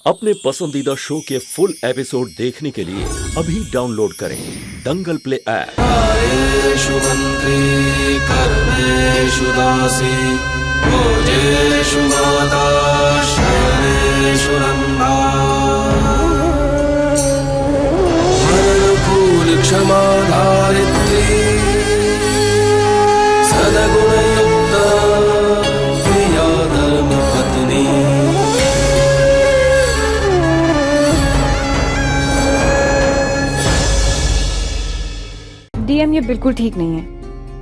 अपने पसंदीदा शो के फुल एपिसोड देखने के लिए अभी डाउनलोड करें दंगल प्ले ऐप। आयेषु मंत्री कर्मेषु दासी भोजेषु माता शयनेषु रंभा अनुकूल क्षमा धारित्री सद्गुणयुक्ता प्रिया धर्म पत्नी। डीएम ये बिल्कुल ठीक नहीं है।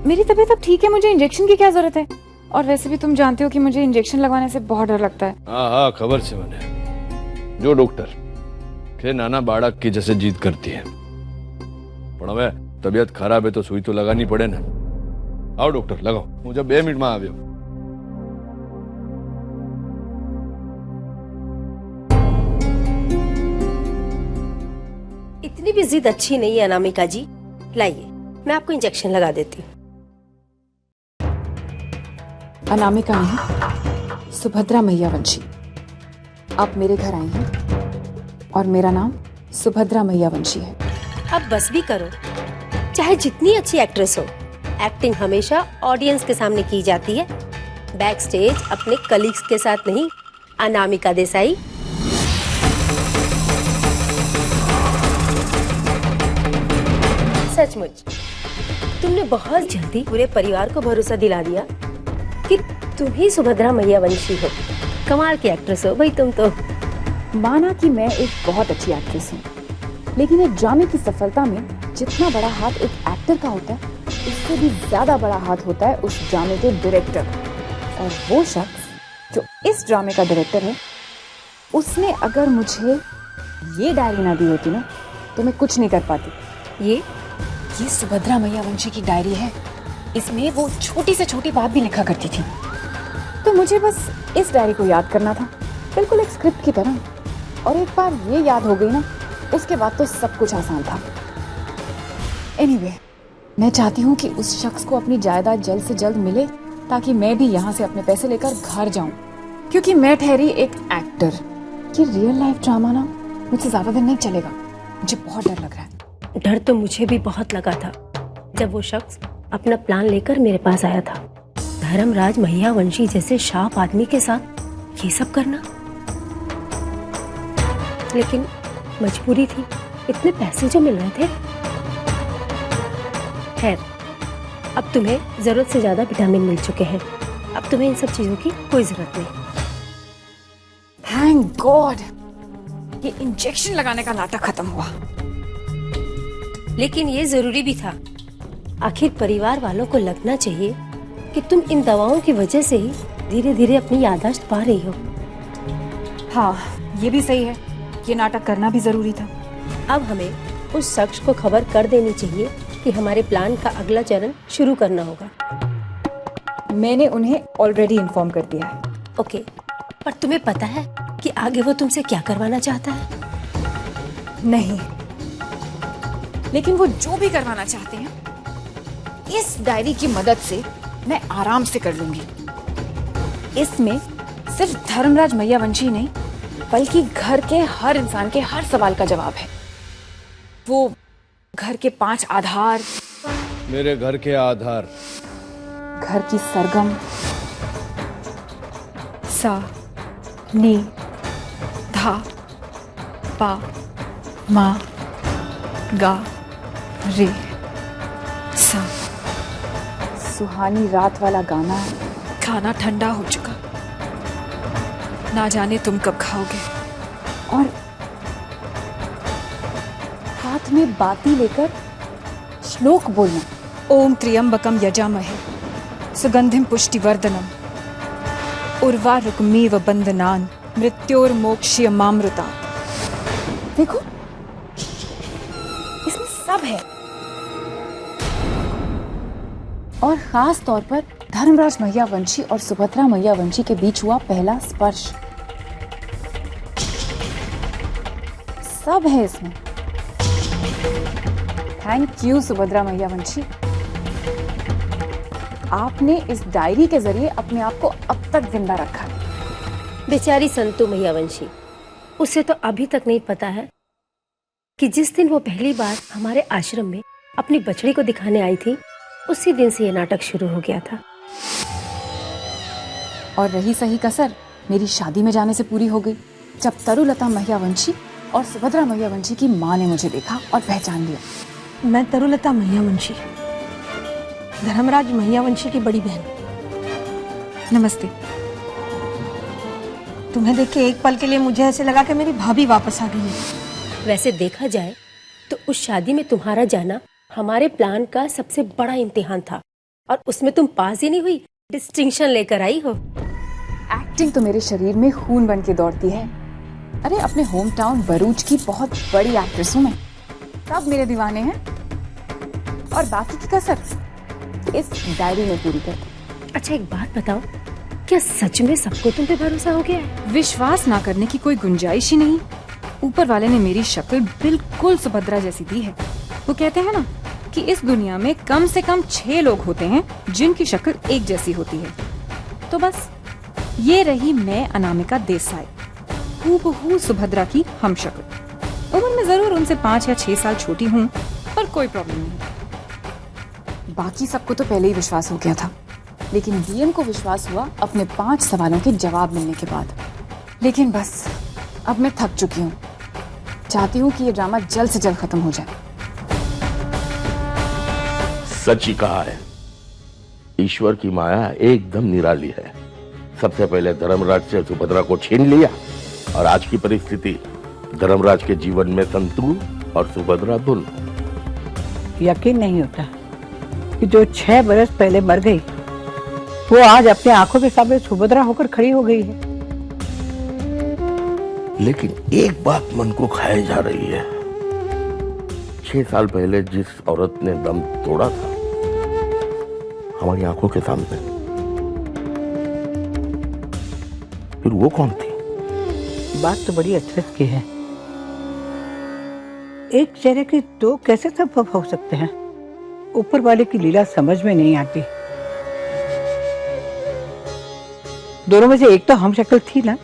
मेरी तबीयत अब ठीक है, मुझे इंजेक्शन की क्या जरूरत है। और वैसे भी तुम जानते हो कि मुझे इंजेक्शन लगवाने से बहुत डर लगता है। हाँ खबर से मैंने जो डॉक्टर के नाना बाड़क की जैसे जीत करती है। पण હવે तबीयत खराब है तो सुई तो लगानी पड़े ना। आओ डॉक्टर लगाओ, मुझे 2 मिनट में આવ્યો। इतनी भी जिद अच्छी नहीं है अनामिका जी, लाइए मैं आपको इंजेक्शन लगा देती हूँ। अनामिका नहीं, सुभद्रा मैया वंशी। आप मेरे घर आई हैं और मेरा नाम सुभद्रा मैया वंशी है। अब बस भी करो, चाहे जितनी अच्छी एक्ट्रेस हो, एक्टिंग हमेशा ऑडियंस के सामने की जाती है, बैक स्टेज अपने कलीग्स के साथ नहीं। अनामिका देसाई, सचमुच तुमने बहुत जल्दी पूरे परिवार को भरोसा दिला दिया कि तुम ही सुभद्रा मैया वंशी हो। कमाल की एक्ट्रेस हो भाई तुम तो। माना कि मैं एक बहुत अच्छी एक्ट्रेस हूँ, लेकिन एक ड्रामे की सफलता में जितना बड़ा हाथ एक एक्टर का होता है, उससे भी ज्यादा बड़ा हाथ होता है उस ड्रामे के डायरेक्टर। और वो शख्स जो इस ड्रामे का डायरेक्टर है, उसने अगर मुझे ये डायरी ना दी होती ना, तो मैं कुछ नहीं कर पाती। ये सुभद्रा मैया वंशी की डायरी है। इसमें वो छोटी से छोटी बात भी लिखा करती थी। तो मुझे बस इस डायरी को याद करना था, बिल्कुल एक स्क्रिप्ट की तरह। और एक बार ये याद हो गई ना, उसके बाद तो सब कुछ आसान था। एनीवे, मैं चाहती हूँ कि उस शख्स को अपनी जायदाद जल्द से जल्द मिले, ताकि मैं भी यहाँ से अपने पैसे लेकर घर जाऊँ। क्योंकि मैं ठहरी एक एक्टर। ये रियल लाइफ ड्रामा ना मुझसे ज्यादा दिन नहीं चलेगा। मुझे बहुत डर लग रहा है। डर तो मुझे भी बहुत लगा था जब वो शख्स अपना प्लान लेकर मेरे पास आया था। धर्मराज मैया वंशी जैसे शार्प आदमी के साथ ये सब करना, लेकिन मजबूरी थी, इतने पैसे जो मिल रहे थे। खैर, अब तुम्हें जरूरत से ज्यादा विटामिन मिल चुके हैं, अब तुम्हें इन सब चीजों की कोई जरूरत नहीं। थैंक गॉड, ये इंजेक्शन लगाने का नाटक खत्म हुआ। लेकिन ये जरूरी भी था। आखिर परिवार वालों को लगना चाहिए कि तुम इन दवाओं की वजह से ही धीरे धीरे अपनी याददाश्त पा रही हो। हाँ, ये भी सही है, ये नाटक करना भी जरूरी था। अब हमें उस शख्स को खबर कर देनी चाहिए कि हमारे प्लान का अगला चरण शुरू करना होगा। मैंने उन्हें ऑलरेडी इन्फॉर्म कर दिया है। ओके, पर तुम्हें पता है कि आगे वो तुमसे क्या करवाना चाहता है? नहीं, लेकिन वो जो भी करवाना चाहते हैं, इस डायरी की मदद से मैं आराम से कर लूंगी। इसमें सिर्फ धर्मराज मैया वंशी नहीं, बल्कि घर के हर इंसान के हर सवाल का जवाब है। वो घर के 5 आधार, मेरे घर के आधार, घर की सरगम, सा, नी, धा, पा, मा, गा, रे, सा। सुहानी रात वाला गाना, खाना ठंडा हो चुका, ना जाने तुम कब खाओगे। और हाथ में बाती लेकर श्लोक बोलना, ओम त्र्यंबकम यजामहे सुगंधिम पुष्टिवर्धनम उर्वारुकमेव बंधनान मृत्योर्मोक्ष्यमामृता। देखो, इसमें सब है। और खास तौर पर धर्मराज मैया वंशी और सुभद्रा मैया वंशी के बीच हुआ पहला स्पर्श, सब है इसमें। थैंक यू सुभद्रा मैया वंशी, आपने इस डायरी के जरिए अपने आप को अब तक जिंदा रखा। बेचारी संतु मैया वंशी, उसे तो अभी तक नहीं पता है कि जिस दिन वो पहली बार हमारे आश्रम में अपनी बछड़ी को दिखाने आई थी, उसी दिन से ये नाटक शुरू हो गया था। और रही सही कसर मेरी शादी में जाने से पूरी हो गई, जब तरुलता महियावंशी और सुभद्रा महियावंशी की माँ ने मुझे देखा और पहचान लिया। मैं तरुलता महियावंशी, धर्मराज महियावंशी की बड़ी बहन। नमस्ते। तुम्हें देख के एक पल के लिए मुझे ऐसे लगा कि मेरी भाभी वापस आ गई है। वैसे देखा जाए तो उस शादी में तुम्हारा जाना हमारे प्लान का सबसे बड़ा इम्तिहान था, और उसमें तुम पास ही नहीं हुई, डिस्टिंक्शन लेकर आई हो। एक्टिंग तो मेरे शरीर में खून बन के दौड़ती है। अरे अपने होम टाउन भरूच की बहुत बड़ी एक्ट्रेस हूँ मैं, सब मेरे दीवाने हैं, और बाकी की कसर इस डायरी में पूरी कर। अच्छा एक बात बताओ, क्या सच में सबको तुम पे भरोसा हो गया है? विश्वास ना करने की कोई गुंजाइश ही नहीं। ऊपर वाले ने मेरी शक्ल बिल्कुल सुभद्रा जैसी दी है। वो कहते हैं ना कि इस दुनिया में कम से कम 6 लोग होते हैं जिनकी शक्ल एक जैसी होती है। तो बस ये रही मैं, अनामिका देसाई, हूबहू सुभद्रा की हम शक्ल। उम्र में जरूर उनसे 5 या 6 साल छोटी हूँ, पर कोई प्रॉब्लम नहीं। बाकी सबको तो पहले ही विश्वास हो गया था, लेकिन डीएम को विश्वास हुआ अपने 5 सवालों के जवाब मिलने के बाद। लेकिन बस अब मैं थक चुकी हूँ, चाहती हूँ कि ये ड्रामा जल्द से जल्द खत्म हो जाए। सच ही कहा है, ईश्वर की माया एकदम निराली है। सबसे पहले धर्मराज से सुभद्रा को छीन लिया, और आज की परिस्थिति धर्मराज के जीवन में संतु और सुभद्रा दोनों। यकीन नहीं होता कि जो 6 बरस पहले मर गई, वो आज अपने आंखों के सामने सुभद्रा होकर खड़ी हो गई है। लेकिन एक बात मन को खाए जा रही है, 6 साल पहले जिस औरत ने दम तोड़ा था हमारी आंखों के सामने, फिर वो कौन थी? बात तो बड़ी अचरज की है। एक चेहरे के 2 कैसे संभव हो सकते हैं? ऊपर वाले की लीला समझ में नहीं आती। दोनों में से एक तो हम शक्ल थी ना,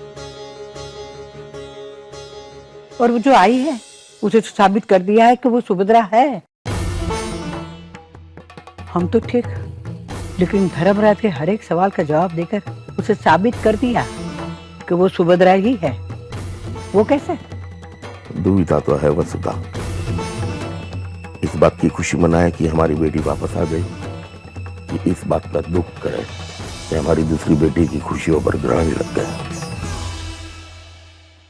और वो जो आई है उसे तो साबित कर दिया है कि वो सुभद्रा है। हम तो ठीक, लेकिन धर्मराज के हर एक सवाल का जवाब देकर उसे साबित कर दिया कि वो सुभद्रा ही है। वो कैसे? दुविधा तो है वसुधा। इस बात की खुशी मनाए कि हमारी बेटी वापस आ गई, कि इस बात का दुख करे कि हमारी दूसरी बेटी की खुशियों पर ग्रहण लग गया।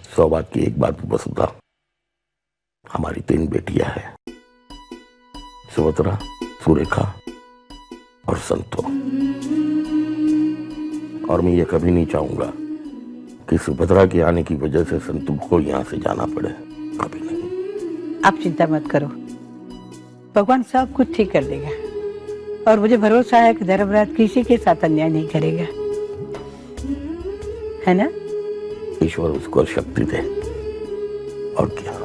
सौभाग्य की एक बात वसुधा, हमारी 3 बेटियां हैं, सुभद्रा, सुरेखा और संतो। और मैं ये कभी नहीं चाहूंगा कि सुभद्रा के आने की वजह से संतु को यहाँ से जाना पड़े, कभी नहीं। आप चिंता मत करो, भगवान सब कुछ ठीक कर देगा, और मुझे भरोसा है कि धर्मराज किसी के साथ अन्याय नहीं करेगा, है ना? ईश्वर उसको शक्ति दे, और क्या।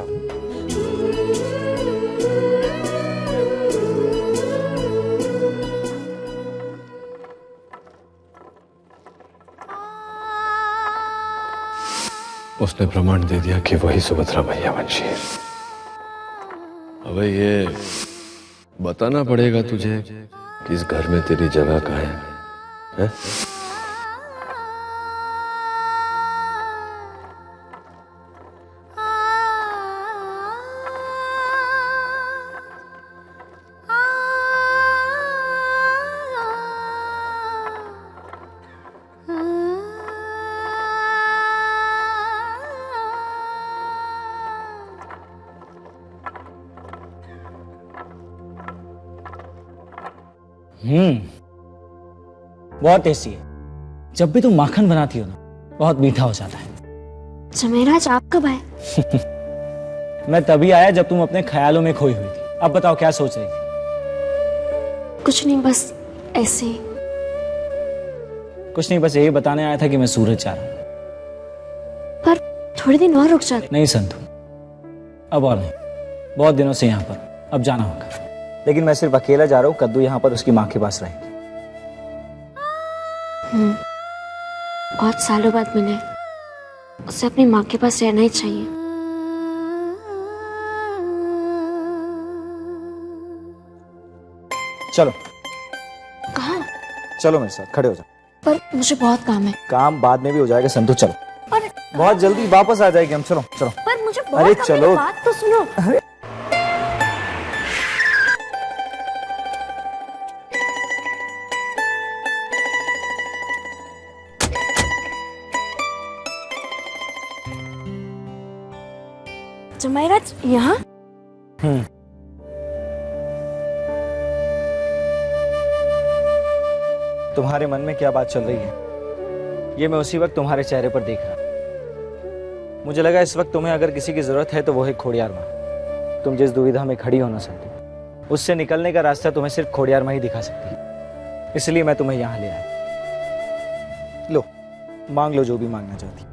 उसने प्रमाण दे दिया कि वही सुभद्रा महियावंशी है। अबे ये बताना पड़ेगा तुझे कि इस घर में तेरी जगह कहाँ है? बहुत टेस्टी है। जब भी तुम माखन बनाती हो ना, बहुत मीठा हो जाता है। जमेराज आप कब आए? मैं तभी आया जब तुम अपने ख्यालों में खोई हुई थी। अब बताओ क्या सोच रही थी? कुछ नहीं, बस ऐसे ही। कुछ नहीं, बस यही बताने आया था कि मैं सूरज जा रहा हूँ। पर थोड़े दिन और रुक जाते। नहीं संतु, अब और नहीं, बहुत दिनों से यहाँ पर, अब जाना होगा। लेकिन मैं सिर्फ अकेला जा रहा हूँ, कद्दू यहाँ पर उसकी माँ के पास रहेगी। बहुत सालों बाद मिले, उसे अपनी माँ के पास रहना ही चाहिए। चलो कहाँ? चलो मेरे साथ, खड़े हो जाओ। पर मुझे बहुत काम है। काम बाद में भी हो जाएगा संतु, चलो। पर बहुत जल्दी वापस आ जाएगी हम, चलो चलो। पर मुझे बहुत अरे काम है, चलो। मेरी बात तो सुनो। जमाईराज यहाँ? तुम्हारे मन में क्या बात चल रही है, ये मैं उसी वक्त तुम्हारे चेहरे पर देख रहा। मुझे लगा इस वक्त तुम्हें अगर किसी की जरूरत है तो वो है खोडियार माँ। तुम जिस दुविधा में खड़ी हो ना संतु, उससे निकलने का रास्ता तुम्हें सिर्फ खोडियार माँ ही दिखा सकती है। इसलिए मैं तुम्हें यहाँ ले आया। लो, मांग लो जो भी मांगना चाहती।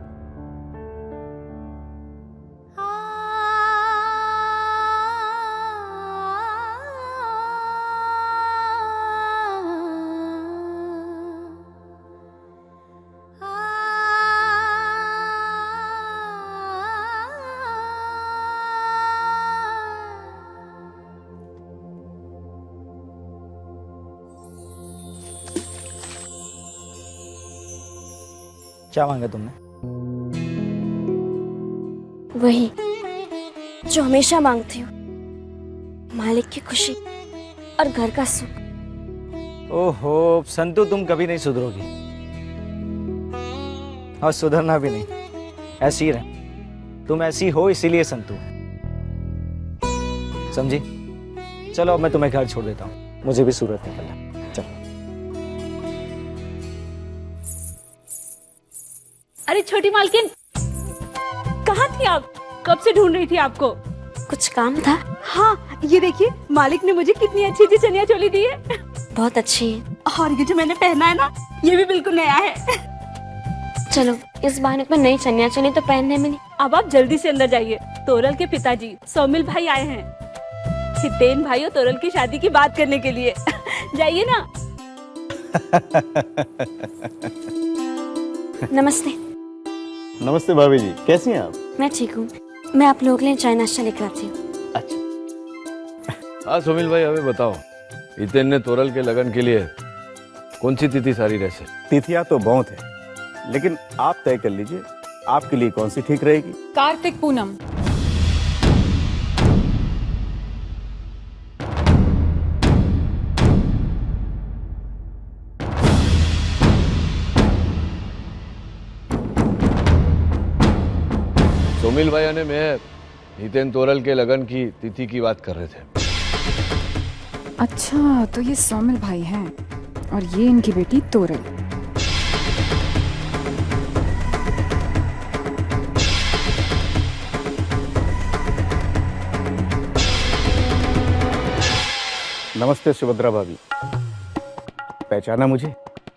क्या मांगा तुमने? वही जो हमेशा मांगती हूँ, मालिक की खुशी और घर का सुख। ओहो संतु, तुम कभी नहीं सुधरोगी और सुधरना भी नहीं, ऐसी ही रहे। तुम ऐसी हो इसीलिए संतु, समझी? चलो अब मैं तुम्हें घर छोड़ देता हूँ, मुझे भी सूरत निकलना। चलो। अरे छोटी मालकिन, कहाँ थी आप? कब से ढूंढ रही थी आपको। कुछ काम था? हाँ, ये देखिए मालिक ने मुझे कितनी अच्छी अच्छी चनिया चोली दी है। बहुत अच्छी है। और ये जो मैंने पहना है ना, ये भी बिल्कुल नया है। चलो इस बहाने में नई चनिया चोली तो पहनने में नहीं। अब आप जल्दी से अंदर जाइए, तोरल के पिताजी सौमिल भाई आए हैं हितेन भाई और तोरल की शादी की बात करने के लिए। जाइए ना। नमस्ते। नमस्ते भाभी जी, कैसी हैं आप? मैं ठीक हूँ। मैं आप लोगों के लिए चाय नाश्ता लेकर आती हूँ। अच्छा। हाँ सुमिल भाई, हमें बताओ, हितेन ने तोरल के लगन के लिए कौन सी तिथि सारी रहसे? तिथियां तो बहुत है, लेकिन आप तय कर लीजिए आपके लिए कौन सी ठीक रहेगी। कार्तिक पूनम। सुमिल भाई ने मैं हितेन तोरल के लगन की तिथि की बात कर रहे थे। अच्छा, तो ये सौमिल भाई हैं और ये इनकी बेटी तोरल। नमस्ते सुभद्रा भाभी, पहचाना मुझे?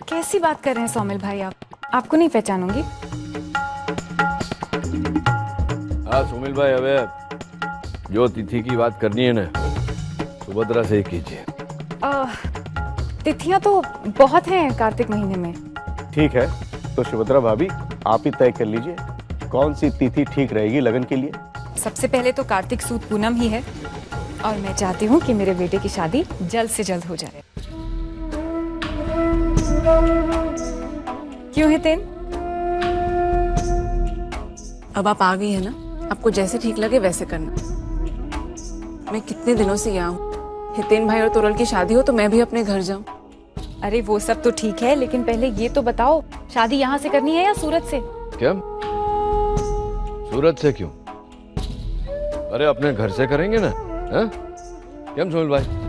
कैसी बात कर रहे हैं सौमिल भाई आप? आपको नहीं पहचानूंगी। हाँ सुमिल भाई, अब जो तिथि की बात करनी है ना, सुभद्रा से ही कीजिए। तिथियां तो बहुत हैं कार्तिक महीने में। ठीक है, तो सुभद्रा भाभी आप ही तय कर लीजिए कौन सी तिथि ठीक रहेगी लगन के लिए। सबसे पहले तो कार्तिक सूद पूनम ही है और मैं चाहती हूँ कि मेरे बेटे की शादी जल्द से जल्द हो जाए। क्यों हितेन? अब आप आ गई है ना, आपको जैसे ठीक लगे वैसे करना। मैं कितने दिनों से यहाँ हूँ, हितेन भाई और तोरल की शादी हो तो मैं भी अपने घर जाऊँ। अरे वो सब तो ठीक है, लेकिन पहले ये तो बताओ, शादी यहाँ से करनी है या सूरत से? क्या? सूरत से क्यों? अरे अपने घर से करेंगे ना। हाँ? क्या सुमिल भाई?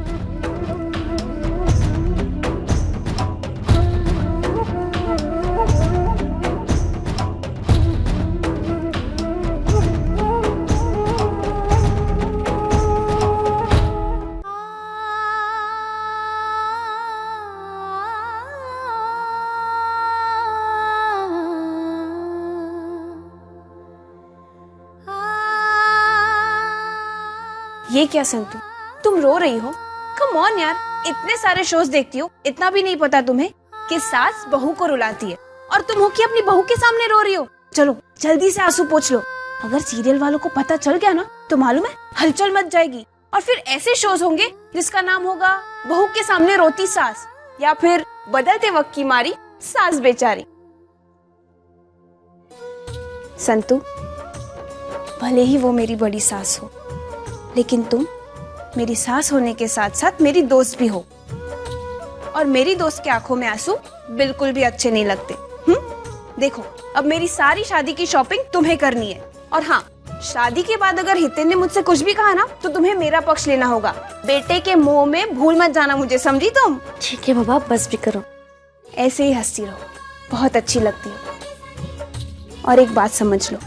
ये क्या संतु, तुम रो रही हो? कम ऑन यार, इतने सारे शोज देखती हो, इतना भी नहीं पता तुम्हें कि सास बहू को रुलाती है और तुम हो कि अपनी बहू के सामने रो रही हो। चलो जल्दी से आंसू पोंछ लो। अगर सीरियल वालों को पता चल गया ना तो मालूम है हलचल मच जाएगी, और फिर ऐसे शोज होंगे जिसका नाम होगा बहू के सामने रोती सास, या फिर बदलते वक्त की मारी सास बेचारी। संतू, भले ही वो मेरी बड़ी सास हो, लेकिन तुम मेरी सास होने के साथ साथ मेरी दोस्त भी हो, और मेरी दोस्त के आंखों में आंसू बिल्कुल भी अच्छे नहीं लगते। देखो, अब मेरी सारी शादी की शॉपिंग तुम्हें करनी है, और हाँ, शादी के बाद अगर हितेन ने मुझसे कुछ भी कहा ना तो तुम्हें मेरा पक्ष लेना होगा। बेटे के मोह में भूल मत जाना मुझे, समझी तुम? ठीक है बाबा, बस भी करो। ऐसे ही हंसती रहो, बहुत अच्छी लगती हो। और एक बात समझ लो,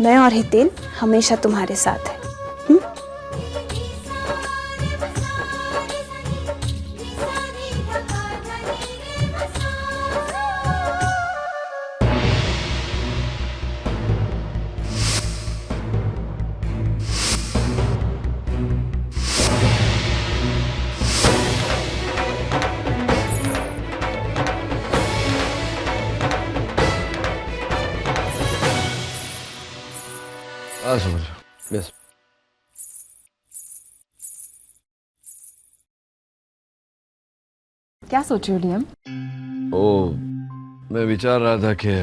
मैं और हितेन हमेशा तुम्हारे साथ है। समझ यस। क्या सोच रहे हो डीएम? ओ, मैं विचार रहा था कि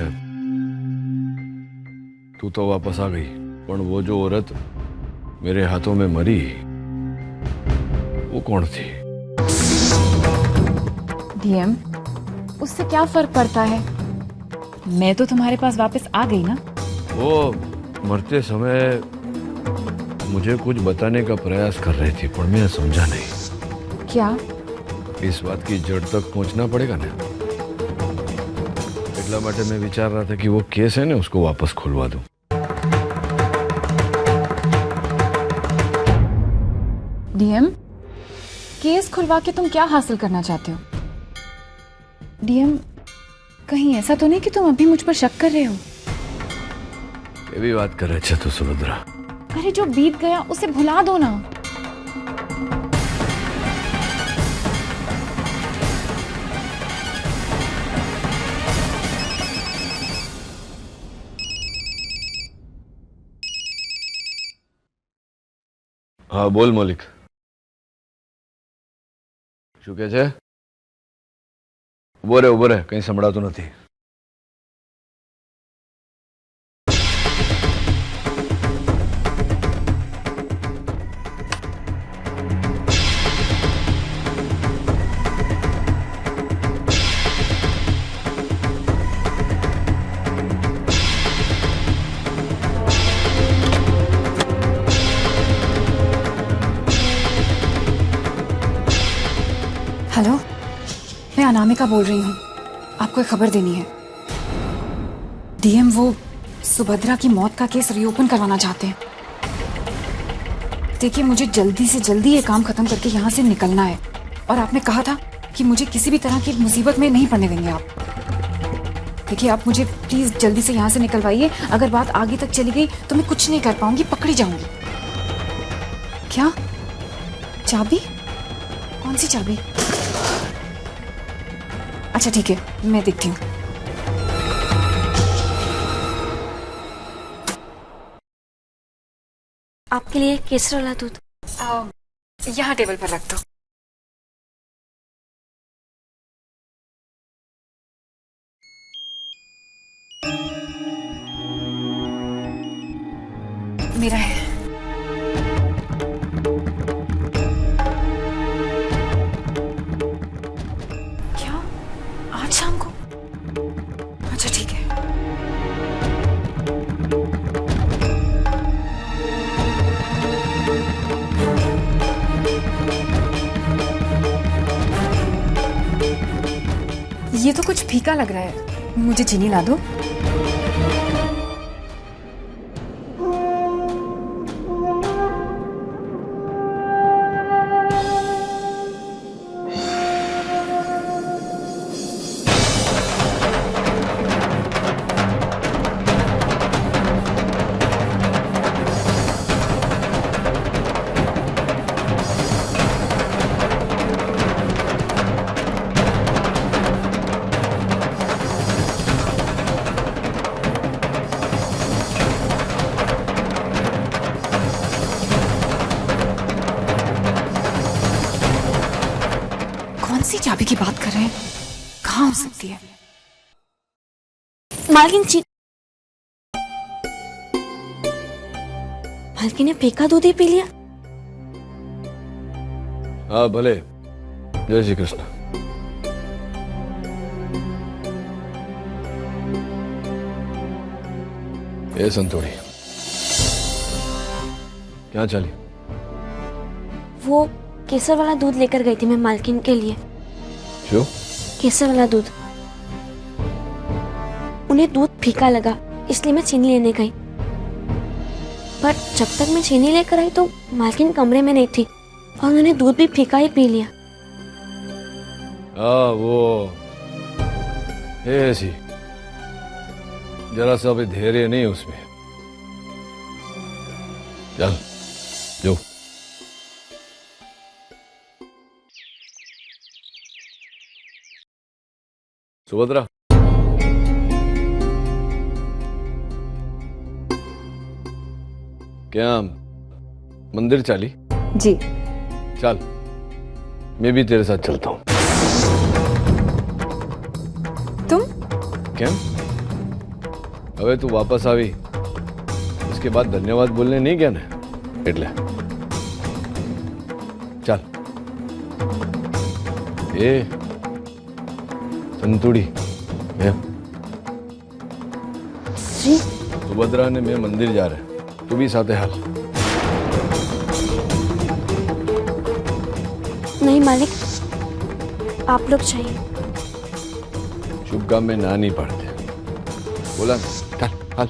तू तो वापस आ गई, पर वो जो औरत मेरे हाथों में मरी वो कौन थी? डीएम, उससे क्या फर्क पड़ता है? मैं तो तुम्हारे पास वापस आ गई ना। वो मरते समय मुझे कुछ बताने का प्रयास कर रही थी, पर मैं समझा नहीं। क्या? इस बात की जड़ तक पहुंचना पड़ेगा ना, એટલા માટે मैं विचार रहा था कि वो केस है ना, उसको वापस खुलवा दूं। डीएम, केस खुलवा के तुम क्या हासिल करना चाहते हो? डीएम, कहीं ऐसा तो नहीं कि तुम अभी मुझ पर शक कर रहे हो? ये भी बात कर रहे तू सुभद्रा। अरे जो बीत गया उसे भुला दो ना। हाँ बोल मलिक, શું કહે છે? ઉભો રે, કઈ સંભળાતું નથી। हेलो, मैं अनामिका बोल रही हूँ, आपको एक खबर देनी है। डीएम वो सुभद्रा की मौत का केस रीओपन करवाना चाहते हैं। देखिए, मुझे जल्दी से जल्दी ये काम खत्म करके यहाँ से निकलना है, और आपने कहा था कि मुझे किसी भी तरह की मुसीबत में नहीं पड़ने देंगे आप। देखिए, आप मुझे प्लीज जल्दी से यहाँ से निकलवाइए। अगर बात आगे तक चली गई तो मैं कुछ नहीं कर पाऊंगी, पकड़ी जाऊंगी। क्या? चाबी? कौन सी चाबी? अच्छा ठीक है, मैं देखती हूँ। आपके लिए केसर वाला दूध यहाँ टेबल पर रख दो। मेरा है। क्या? आज शाम को? अच्छा ठीक है। ये तो कुछ फीका लग रहा है, मुझे चीनी ला दो। चाबी की बात कर रहे हैं? कहाँ हो सकती है? मालकिन ने फेंका दूध ही पी लिया। हाँ भले। जय श्री कृष्ण। ए संतोड़ी, क्या चली? वो केसर वाला दूध लेकर गई थी मैं मालकिन के लिए। क्यों? केसर वाला दूध। उन्हें दूध फीका लगा, इसलिए मैं चीनी लेने गई। पर जब तक मैं चीनी लेकर आई तो मालकिन कमरे में नहीं थी और उन्होंने दूध भी फीका ही पी लिया। वो ऐसी जरा सा भी धैर्य नहीं उसमें। चल जो। सुभद्रा, क्या मंदिर चली? जी। चल, मैं भी तेरे साथ चलता हूँ। तुम? क्या? अबे तू वापस आवी, इसके बाद धन्यवाद बोलने नहीं गया ना, એટલે चल। ए संतुड़ी, मैं जी? सुभद्रा ने मैं मंदिर जा रहे हैं, तू भी साथे हाल। नहीं मालिक, आप लोग चाहिए। शुभ काम में ना नहीं पड़ते, बोला ना, चल हाल।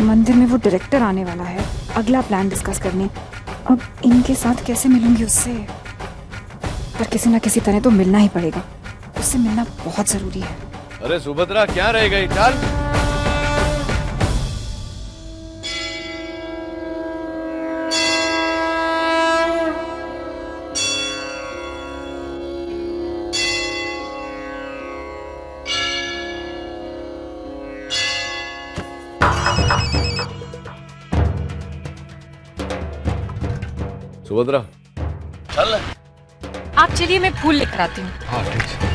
मंदिर में वो डायरेक्टर आने वाला है, अगला प्लान डिस्कस करने। अब इनके साथ कैसे मिलूंगी उससे? पर किसी ना किसी तरह तो मिलना ही पड़ेगा, उससे मिलना बहुत जरूरी है। अरे सुभद्रा, क्या रह गई? चल। सुभद्रा, चल। आप चलिए, मैं फूल लेकर आती हूँ। हाँ ठीक है।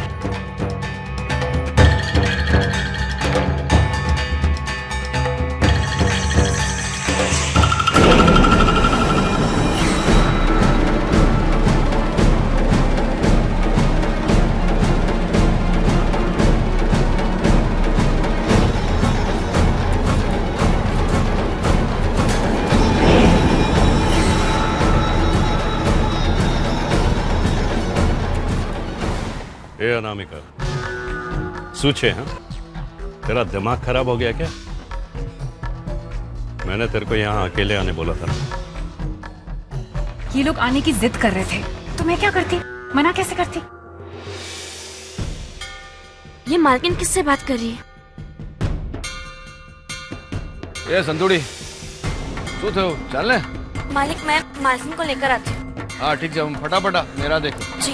अनामिका, सूचे हैं? तेरा दिमाग खराब हो गया क्या? मैंने तेरे को यहाँ अकेले आने बोला था। ये लोग आने की जिद कर रहे थे, तो मैं क्या करती? मना कैसे करती? ये मालकिन किससे बात कर रही है? ए संतुड़ी, सो थे हो, चल ले। मालिक, मैं मालकिन को लेकर आती हूँ। हाँ ठीक है, फटाफट मेरा देखो। जी।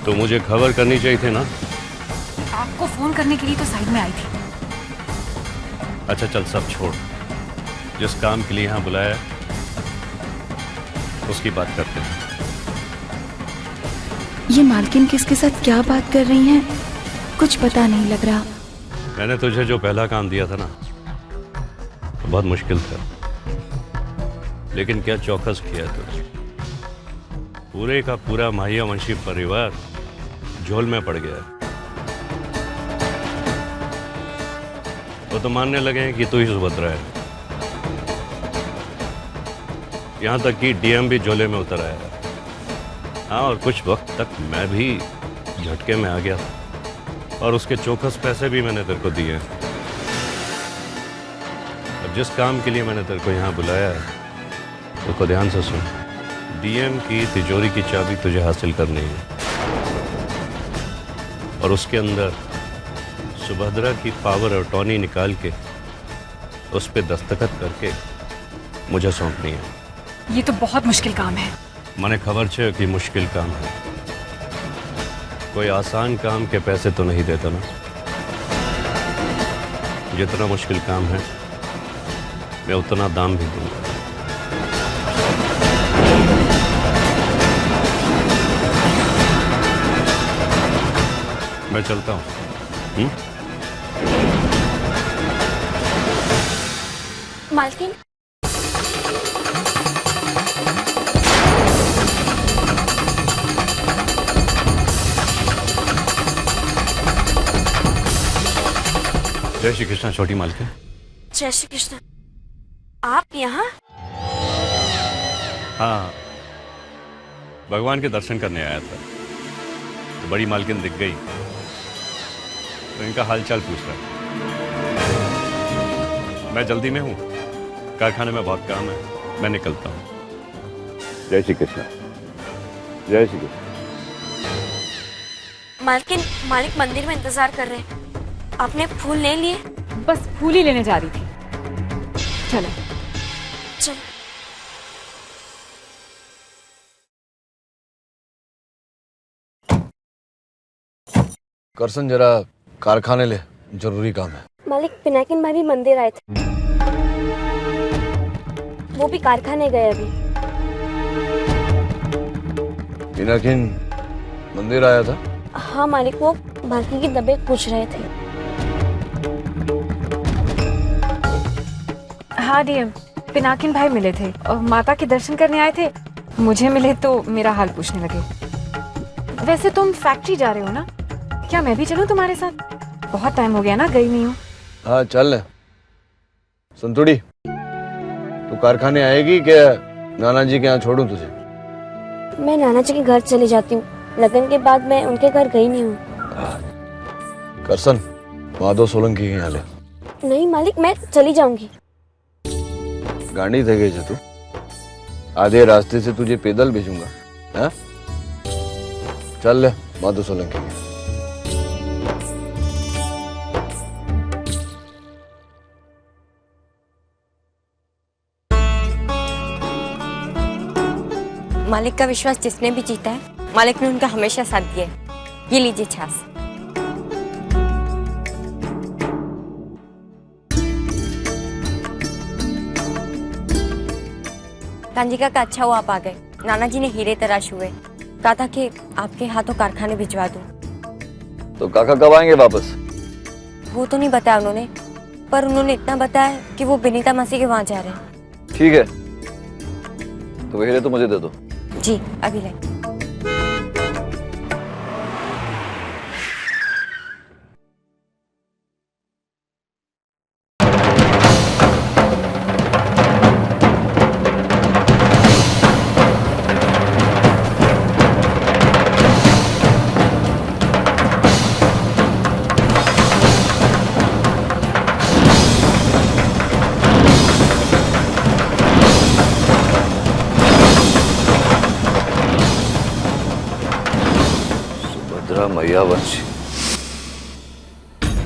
तो मुझे खबर करनी चाहिए थी ना? आपको फोन करने के लिए तो साइड में आई थी। अच्छा चल, सब छोड़। जिस काम के लिए यहाँ बुलाया उसकी बात करते हैं। ये मालकिन किसके साथ क्या बात कर रही हैं? कुछ पता नहीं लग रहा। मैंने तुझे जो पहला काम दिया था ना, बहुत मुश्किल था, लेकिन क्या चौकस किया तूने। पूरे का पूरा माहिया वंशी परिवार झोल में पड़ गया। वो तो मानने लगे हैं कि तू ही सुभद्रा है। यहां तक कि डीएम भी झोले में उतर आया। हाँ, और कुछ वक्त तक मैं भी झटके में आ गया और उसके चौकस पैसे भी मैंने तेरे को दिए। अब जिस काम के लिए मैंने तेरे को यहाँ बुलाया, तो ध्यान से सुन। डीएम की तिजोरी की चाबी तुझे हासिल करनी है और उसके अंदर सुभद्रा की पावर अटॉर्नी निकाल के उस पे दस्तखत करके मुझे सौंपनी है। ये तो बहुत मुश्किल काम है। मने खबर छे कि मुश्किल काम है। कोई आसान काम के पैसे तो नहीं देता ना। जितना मुश्किल काम है मैं उतना दाम भी दूंगा। मैं चलता हूँ। मालकिन, जय श्री कृष्णा छोटी मालकिन। जय श्री कृष्ण। आप यहाँ? हाँ, भगवान के दर्शन करने आया था तो बड़ी मालकिन दिख गई तो इनका हालचाल पूछ रहा। मैं जल्दी में हूँ, कारखाने में बहुत काम है, मैं निकलता हूँ। जय श्री कृष्ण। जय श्री कृष्ण। मालकिन, मालिक मंदिर में इंतजार कर रहे हैं। आपने फूल ले लिए? बस फूल ही लेने जा रही थी। चलो चलो। करसन जरा कारखाने ले, जरूरी काम है। मालिक, पिनाकिन भाई भी मंदिर आए थे, वो भी कारखाने गए अभी। पिनाकिन मंदिर आया था? हाँ मालिक, वो बाकी की तबीयत पूछ रहे थे। हाँ डीएम, पिनाकिन भाई मिले थे और माता के दर्शन करने आए थे। मुझे मिले तो मेरा हाल पूछने लगे। वैसे तुम फैक्ट्री जा रहे हो ना? क्या मैं भी चलूं तुम्हारे साथ? बहुत टाइम हो गया ना, गई नहीं हूँ। हाँ चल। संतुड़ी, तू कारखाने आएगी क्या? नाना जी के यहाँ छोड़ूं तुझे? मैं नाना जी के घर चली जाती हूँ। लगन के बाद मैं उनके घर गई नहीं हूँ। करसन, माधव सोलंकी के यहाँ ले। नहीं मालिक, मैं चली जाऊंगी। गांडी थे गई तू? आधे रास्ते से तुझे पैदल भेजूंगा। हाँ? चल ले माधव सोलंकी। मालिक का विश्वास जिसने भी जीता है, मालिक ने उनका हमेशा साथ दिया है। ये लीजिए छाछ। कांजी का अच्छा हुआ आप आ गए। नाना जी ने हीरे तराश हुए, कहा था कि आपके हाथों कारखाने भिजवा दूं। तो काका कब आएंगे वापस? वो तो नहीं बताया उन्होंने, पर उन्होंने इतना बताया कि वो विनीता मासी के वहां जा रहे हैं। ठीक है, तो वो हीरे तो मुझे दे दो। जी अभी ले। मैया वंशी।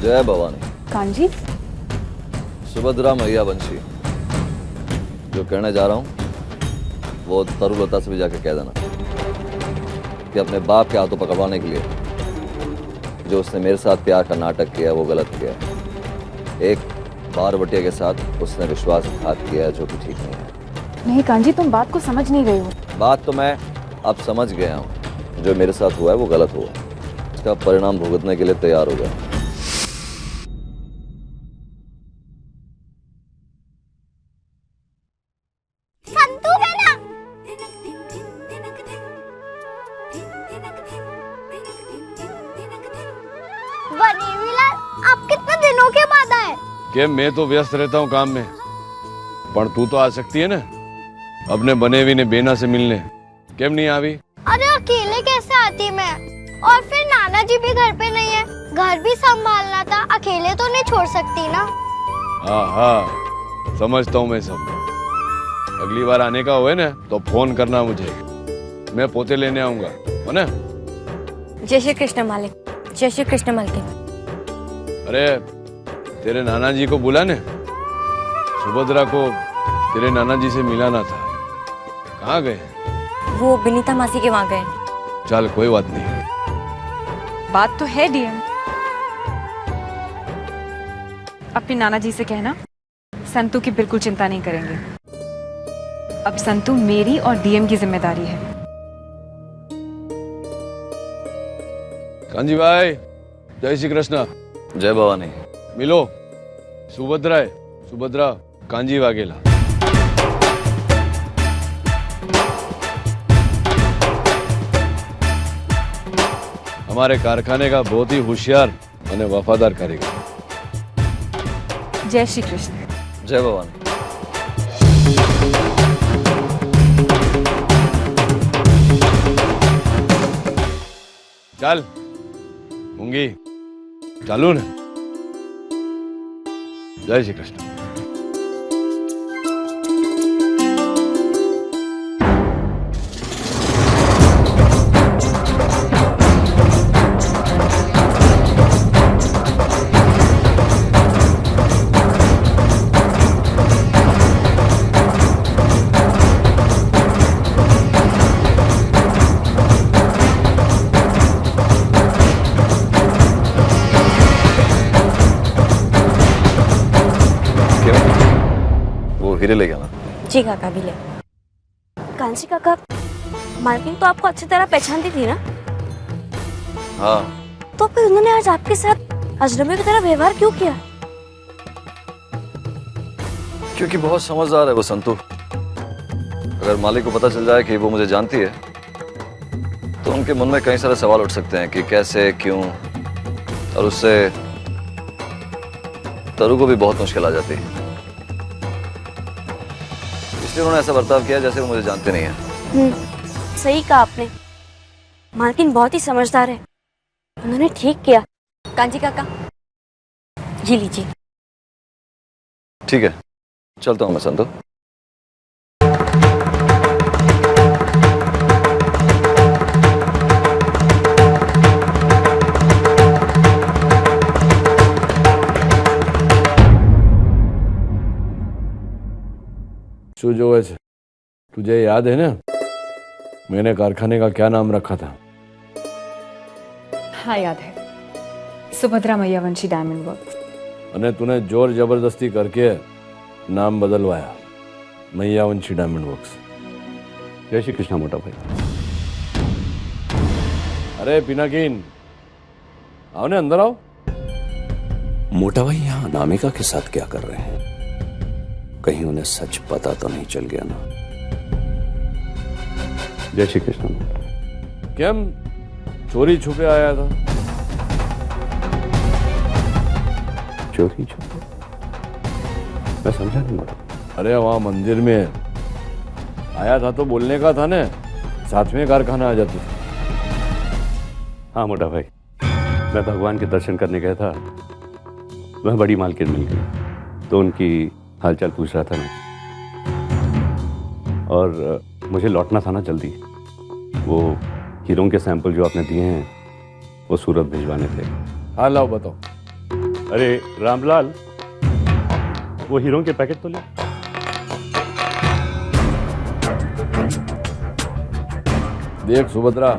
जय भवानी। कांजी, सुभद्रा मैया वंशी। जो कहने जा रहा हूँ वो तरुलता से भी जाके कह देना कि अपने बाप के हाथों पकड़वाने के लिए जो उसने मेरे साथ प्यार का नाटक किया वो गलत किया। एक बारवटिया के साथ उसने विश्वासघात किया जो कि ठीक नहीं है। नहीं कांजी, तुम बात को समझ नहीं रहे हो। बात तो मैं अब समझ गया हूँ। जो मेरे साथ हुआ है वो गलत हुआ, इसका परिणाम भुगतने के लिए तैयार हो गया। आप कितने दिनों के बाद आए? कि मैं तो व्यस्त रहता हूँ काम में, पर तू तो आ सकती है ना अपने बने हुए ने बेना से मिलने। क्यों नहीं आवी? अरे अकेले कैसे आती मैं? और फिर नाना जी भी घर पे नहीं है, घर भी संभालना था, अकेले तो नहीं छोड़ सकती ना। हाँ हाँ समझता हूँ मैं सब। अगली बार आने का हुए ना तो फोन करना मुझे, मैं पोते लेने आऊंगा, हो ना? जय श्री कृष्ण मालिक। जय श्री कृष्ण मालिक। अरे तेरे नाना जी को बुला ने, सुभद्रा को तेरे नाना जी से मिलाना था। कहाँ गए? वो विनीता मासी के वहाँ गए। चल कोई बात नहीं। बात तो है डीएम। अपने नाना जी से कहना संतू की बिल्कुल चिंता नहीं करेंगे। अब संतू मेरी और डीएम की जिम्मेदारी है। कांजी भाई, जय श्री कृष्ण। जय भवानी। मिलो, सुभद्रा है, सुभद्रा कांजी वाघेला। हमारे कारखाने का बहुत ही होशियार और वफादार कारीगर। जय श्री कृष्ण। जय भवानी। चल मूंगी, चालू ना। जय श्री कृष्ण। हीरे ले गया ना? जी काका भी ले। कांची काका, मालकिन तो आपको अच्छी तरह पहचानती थी ना? हाँ। तो फिर उन्होंने आज आपके साथ अजनबी की तरह व्यवहार क्यों किया? क्योंकि बहुत समझदार है वो संतू। अगर मालिक को पता चल जाए कि वो मुझे जानती है तो उनके मन में कई सारे सवाल उठ सकते हैं कि कैसे, क्यों, और उससे तरु को भी बहुत मुश्किल आ जाती है। इसलिए उन्होंने ऐसा बर्ताव किया जैसे वो मुझे जानते नहीं है। सही कहा आपने। मालकिन बहुत ही समझदार है, उन्होंने ठीक किया। कांजी काका, जी लीजिए। ठीक है, चलता हूँ मैं संतू। जो है, तुझे याद है ना मैंने कारखाने का क्या नाम रखा था? हाँ याद है, सुभद्रा मैयावंशी डायमंड वर्क्स। अने तूने जोर जबरदस्ती करके नाम बदलवाया, मैयावंशी डायमंड वर्क्स। जय श्री कृष्ण मोटा भाई। अरे पिनाकिन, आओ ने, अंदर आओ। मोटा भाई यहाँ अनामिका के साथ क्या कर रहे हैं? कहीं उन्हें सच पता तो नहीं चल गया ना? जय श्री कृष्ण। केम चोरी छुपे आया था? चोरी छुपे? मैं समझा नहीं मोटा। अरे वहां मंदिर में आया था तो बोलने का था ना, साथ में कारखाना आ जाते थे। हाँ मोटा भाई, मैं भगवान के दर्शन करने गया था, वह बड़ी मालकिन मिल गई तो उनकी हालचाल पूछ रहा था ना, और मुझे लौटना था ना जल्दी। वो हीरों के सैंपल जो आपने दिए हैं वो सूरत भिजवाने थे। हाँ लाओ, बताओ। अरे रामलाल, वो हीरों के पैकेट तो ले। देख सुभद्रा,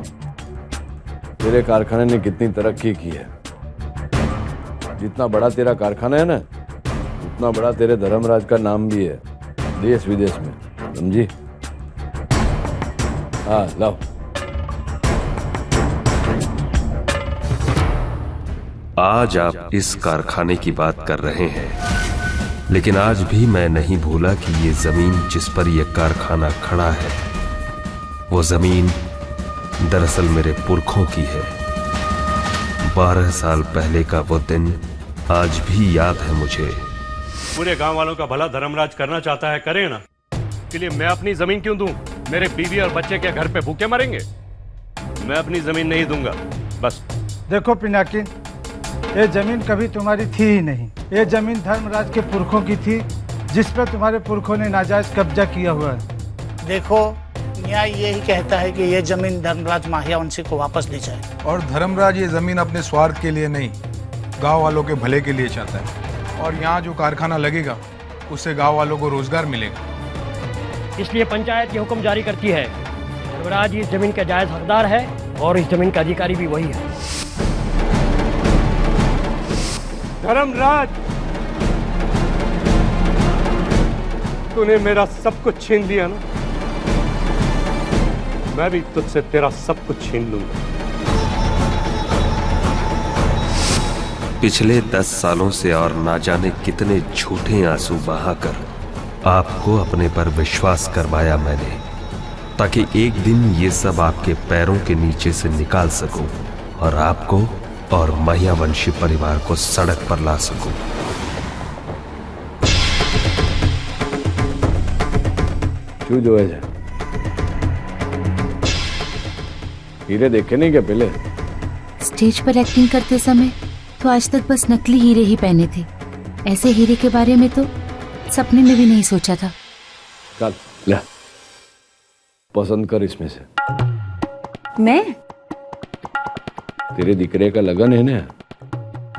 तेरे कारखाने ने कितनी तरक्की की है। जितना बड़ा तेरा कारखाना है ना, उतना बड़ा तेरे धर्मराज का नाम भी है देश विदेश में, समझी? हाँ लाओ। आज आप इस कारखाने की बात कर रहे हैं, लेकिन आज भी मैं नहीं भूला कि ये जमीन जिस पर यह कारखाना खड़ा है, वो जमीन दरअसल मेरे पुरखों की है। 12 साल पहले का वो दिन आज भी याद है मुझे। पूरे गांव वालों का भला धर्मराज करना चाहता है, करे ना। इसके लिए मैं अपनी जमीन क्यों दूं? मेरे बीवी और बच्चे क्या घर पे भूखे मरेंगे? मैं अपनी जमीन नहीं दूंगा, बस। देखो पिनाकिन, ये जमीन कभी तुम्हारी थी ही नहीं। ये जमीन धर्मराज के पुरखों की थी, जिस पर तुम्हारे पुरखों ने नाजायज कब्जा किया हुआ है। देखो, न्याय यही कहता है कि ये जमीन धर्मराज माह्यावंशी को वापस दी जाए। और धर्मराज ये जमीन अपने स्वार्थ के लिए नहीं, गांव वालों के भले के लिए चाहता है। और यहाँ जो कारखाना लगेगा उससे गांव वालों को रोजगार मिलेगा। इसलिए पंचायत ये हुक्म जारी करती है, धर्मराज इस जमीन का जायज हकदार है और इस जमीन का अधिकारी भी वही है। धर्मराज तूने मेरा सब कुछ छीन लिया ना, मैं भी तुझसे तेरा सब कुछ छीन लूंगा। पिछले 10 सालों से और ना जाने कितने झूठे आंसू बहाकर आपको अपने पर विश्वास करवाया मैंने, ताकि एक दिन ये सब आपके पैरों के नीचे से निकाल सकूं और आपको और महियावंशी परिवार को सड़क पर ला सकूं। क्यों जो है हीरे देखे नहीं क्या पहले? स्टेज पर एक्टिंग करते समय तो आज तक बस नकली हीरे ही पहने थे। ऐसे हीरे के बारे में तो सपने में भी नहीं सोचा था। चल ले, पसंद कर इसमें से। मैं? तेरे दिकरे का लगन है ना,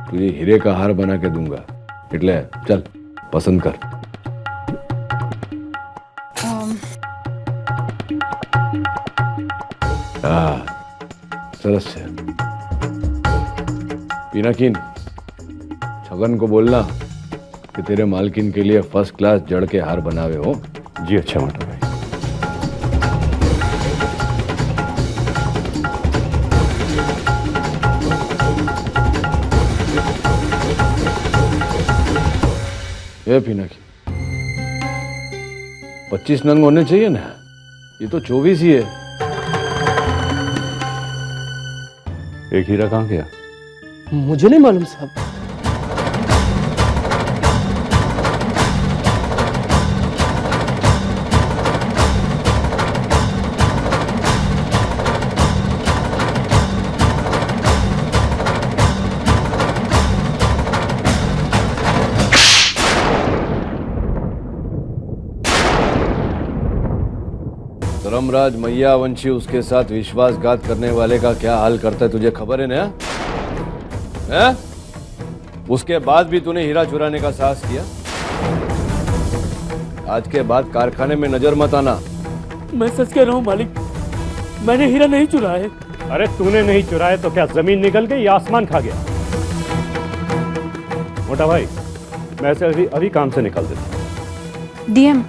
तुझे हीरे का हार बना के दूंगा, એટલે चल पसंद कर। सरस है। पिनाकिन, छगन को बोलना कि तेरे मालकिन के लिए फर्स्ट क्लास जड़ के हार बनावे हो। जी अच्छा मोटा भाई। ये पिनाकिन 25 नंग होने चाहिए ना, ये तो 24 ही है। एक हीरा कहाँ गया? मुझे नहीं मालूम साहब। धर्मराज मैयावंशी उसके साथ विश्वासघात करने वाले का क्या हाल करता है तुझे खबर है ना? है? उसके बाद भी तूने हीरा चुराने का साहस किया। आज के बाद कारखाने में नजर मत आना। मैं सच कह रहा हूँ मालिक, मैंने हीरा नहीं चुराया है। अरे तूने नहीं चुराया तो क्या जमीन निकल गई या आसमान खा गया? मोटा भाई, मैं ऐसे अभी काम से निकल देता। डीएम,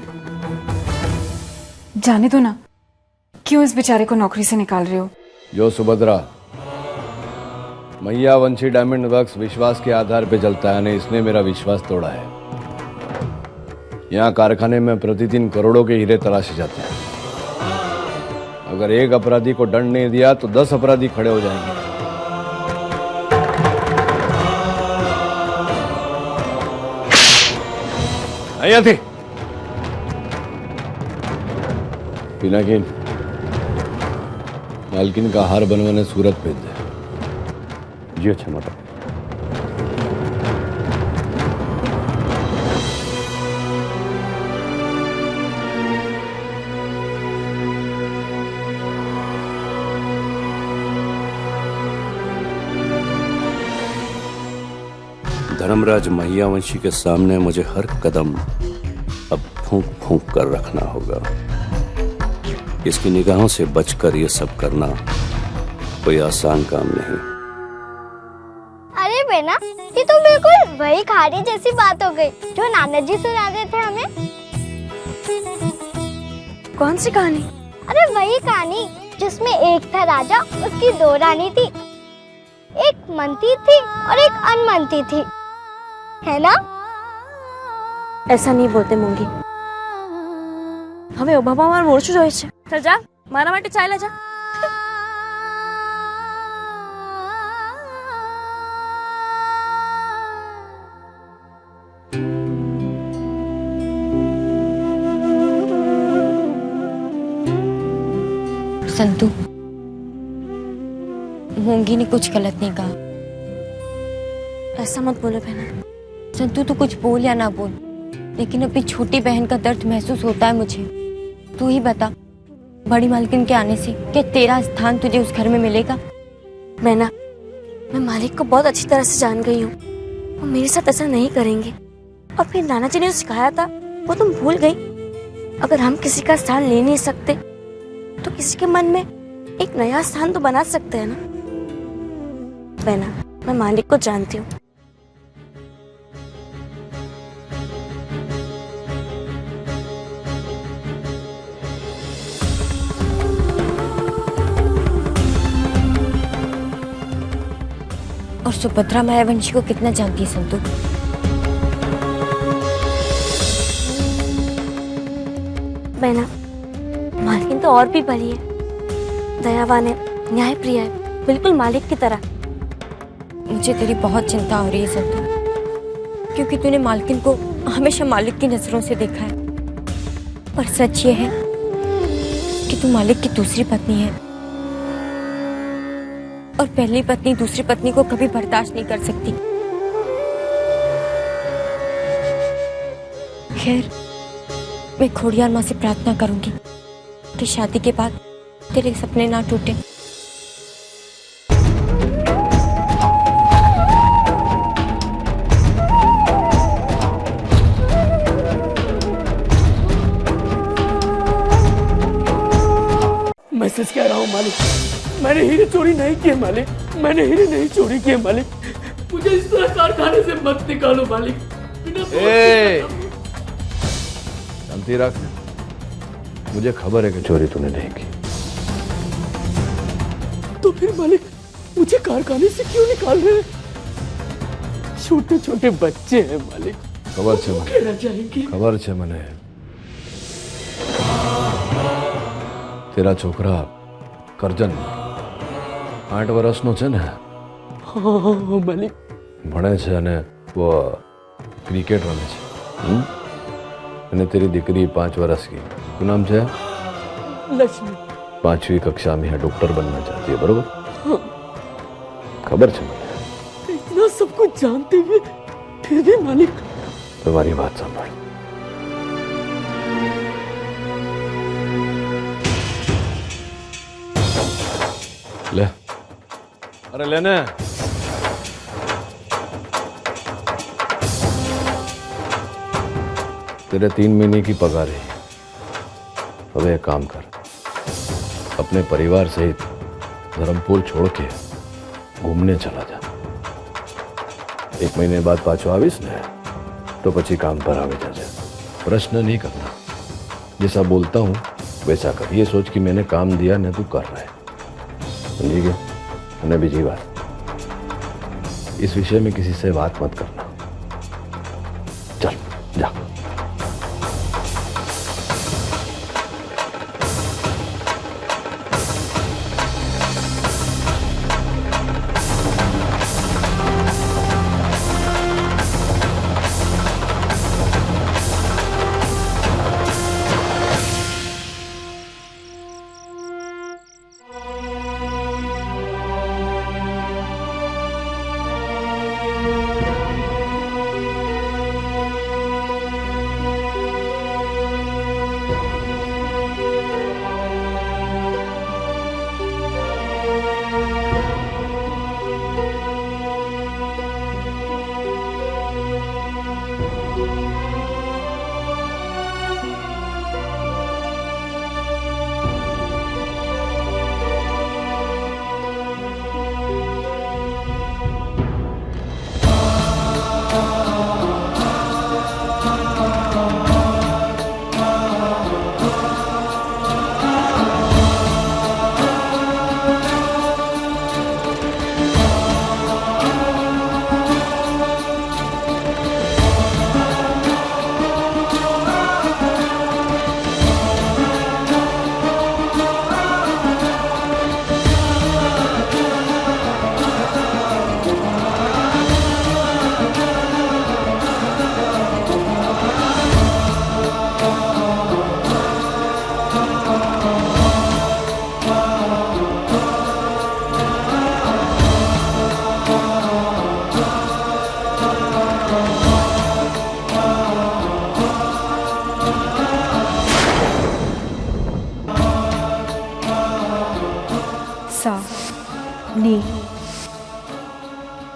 जाने दो ना, क्यों इस बेचारे को नौकरी से निकाल रहे हो? जो सुभद्रा, मैयावंशी डायमंड वर्क्स विश्वास के आधार पे चलता है, इसने मेरा विश्वास तोड़ा है। यहाँ कारखाने में प्रतिदिन करोड़ों के हीरे तलाशे जाते हैं। अगर एक अपराधी को दंड नहीं दिया तो 10 अपराधी खड़े हो जाएंगे। आइए थे पिनाकिन, मालकिन का हार बनवाने सूरत भेज दे। जी अच्छा मोटा। धर्मराज मैयावंशी के सामने मुझे हर कदम अब फूंक फूंक कर रखना होगा। इसकी निगाहों से बचकर ये सब करना कोई आसान काम नहीं। अरे बेना, ये तो बिल्कुल वही कहानी जैसी बात हो गई जो नाना जी सुनाते थे हमें। कौन सी कहानी? अरे वही कहानी जिसमें एक था राजा, उसकी 2 रानी थी, एक मनती थी और एक अनमनती थी, है ना? ऐसा नहीं बोलते मूंगी। हमें ओबामा और मोर्चू जो है। चल जा, मारा माटे चाय ला जा। संतू, मूंगी ने कुछ गलत नहीं कहा। ऐसा मत बोलो बहना। संतू तू कुछ बोल या ना बोल, लेकिन अपनी छोटी बहन का दर्द महसूस होता है मुझे। तू ही बता, बड़ी मालकिन के आने से क्या तेरा स्थान तुझे उस घर में मिलेगा? बहना, मैं मालिक को बहुत अच्छी तरह से जान गई हूँ। वो मेरे साथ ऐसा नहीं करेंगे। और फिर नाना जी ने जो सिखाया था वो तुम भूल गई। अगर हम किसी का स्थान ले नहीं सकते तो किसी के मन में एक नया स्थान तो बना सकते हैं ना। बहना, मैं मालिक को जानती हूँ। और सुभद्रा मायावंशी को कितना जानती है संतु? बहना, मालकिन तो और भी भली है, दयावान है, न्यायप्रिय है, बिल्कुल मालिक की तरह। मुझे तेरी बहुत चिंता हो रही है संतु, क्योंकि तूने मालकिन को हमेशा मालिक की नजरों से देखा है। पर सच ये है कि तू मालिक की दूसरी पत्नी है, और पहली पत्नी दूसरी पत्नी को कभी बर्दाश्त नहीं कर सकती। खैर, मैं खोड़ियार माँ से प्रार्थना करूंगी कि शादी के बाद तेरे सपने ना टूटे। मैं सच कह रहा हूँ मालिक, मैंने हीरे चोरी नहीं किए मालिक, मैंने हीरे नहीं चोरी किए मालिक। मुझे इस तरह कारखाने से मत निकालो मालिक। शांति रख, मुझे खबर है कि चोरी तूने नहीं की। तो फिर मालिक मुझे कारखाने से क्यों निकाल रहे हैं? छोटे छोटे बच्चे हैं मालिक। खबर छे भूखे रह जाएंगे। खबर छे मने तेरा छोकरा करजन 8 વર્ષનો છે ને? हाँ मालिक। ભણે છે અને वो ક્રિકેટ રમે છે। અને तेरी દીકરી 5 વર્ષ की, શું નામ છે? लक्ष्मी। 5वीं कक्षा में है, डॉक्टर बनना चाहती है, बरोबर? हाँ। खबर छे मुझे। इतना सब कुछ जानते हुए फिर भी मालिक। तुम्हारी बात संभाल। ले, अरे लेने। तेरे 3 महीने की पगार है। अब एक काम कर, अपने परिवार सहित धर्मपुर छोड़ के घूमने चला जा। 1 महीने बाद पाछो आवीस ने तो पची काम पर आवे जाजे। प्रश्न नहीं करना, जैसा बोलता हूँ वैसा कर। ये सोच कि मैंने काम दिया न तू कर रहा है, समझी गया? અને બીજી बात, इस विषय में किसी से बात मत करना। चल जा।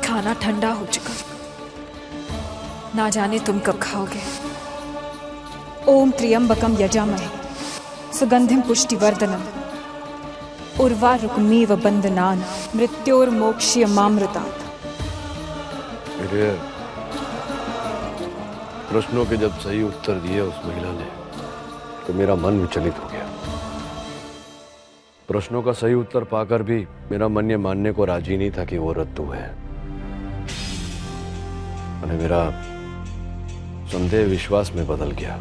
खाना ठंडा हो चुका, ना जाने तुम कब खाओगे। ओम त्र्यंबकम यजामहे सुगंधिम पुष्टिवर्धनम उर्वारुकमेव बंधनान् मृत्योर्मोक्ष्यमामृतात्। मेरे प्रश्नों के जब सही उत्तर दिए उस महिला ने तो मेरा मन विचलित हो गया। प्रश्नों का सही उत्तर पाकर भी मेरा मन ये मानने को राजी नहीं था कि वो रद्दू है। और मेरा संदेह विश्वास में बदल गया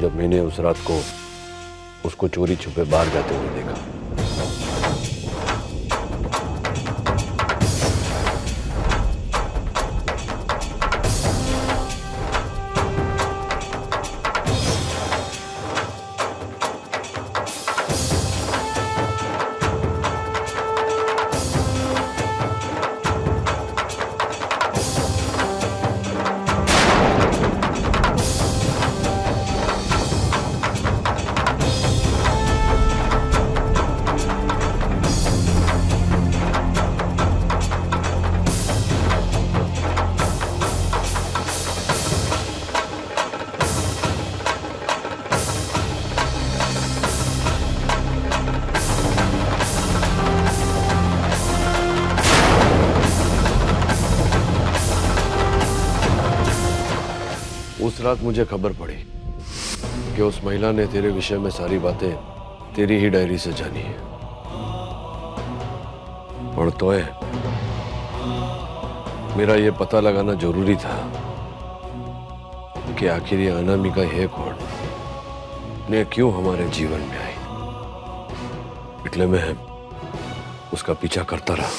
जब मैंने उस रात को उसको चोरी छुपे बाहर जाते हुए देखा। उस रात मुझे खबर पड़ी कि उस महिला ने तेरे विषय में सारी बातें तेरी ही डायरी से जानी है। और तोए मेरा ये पता लगाना जरूरी था कि आखिर ये अनामिका है कौन, ने क्यों हमारे जीवन में आई। इसलिए मैं उसका पीछा करता रहा।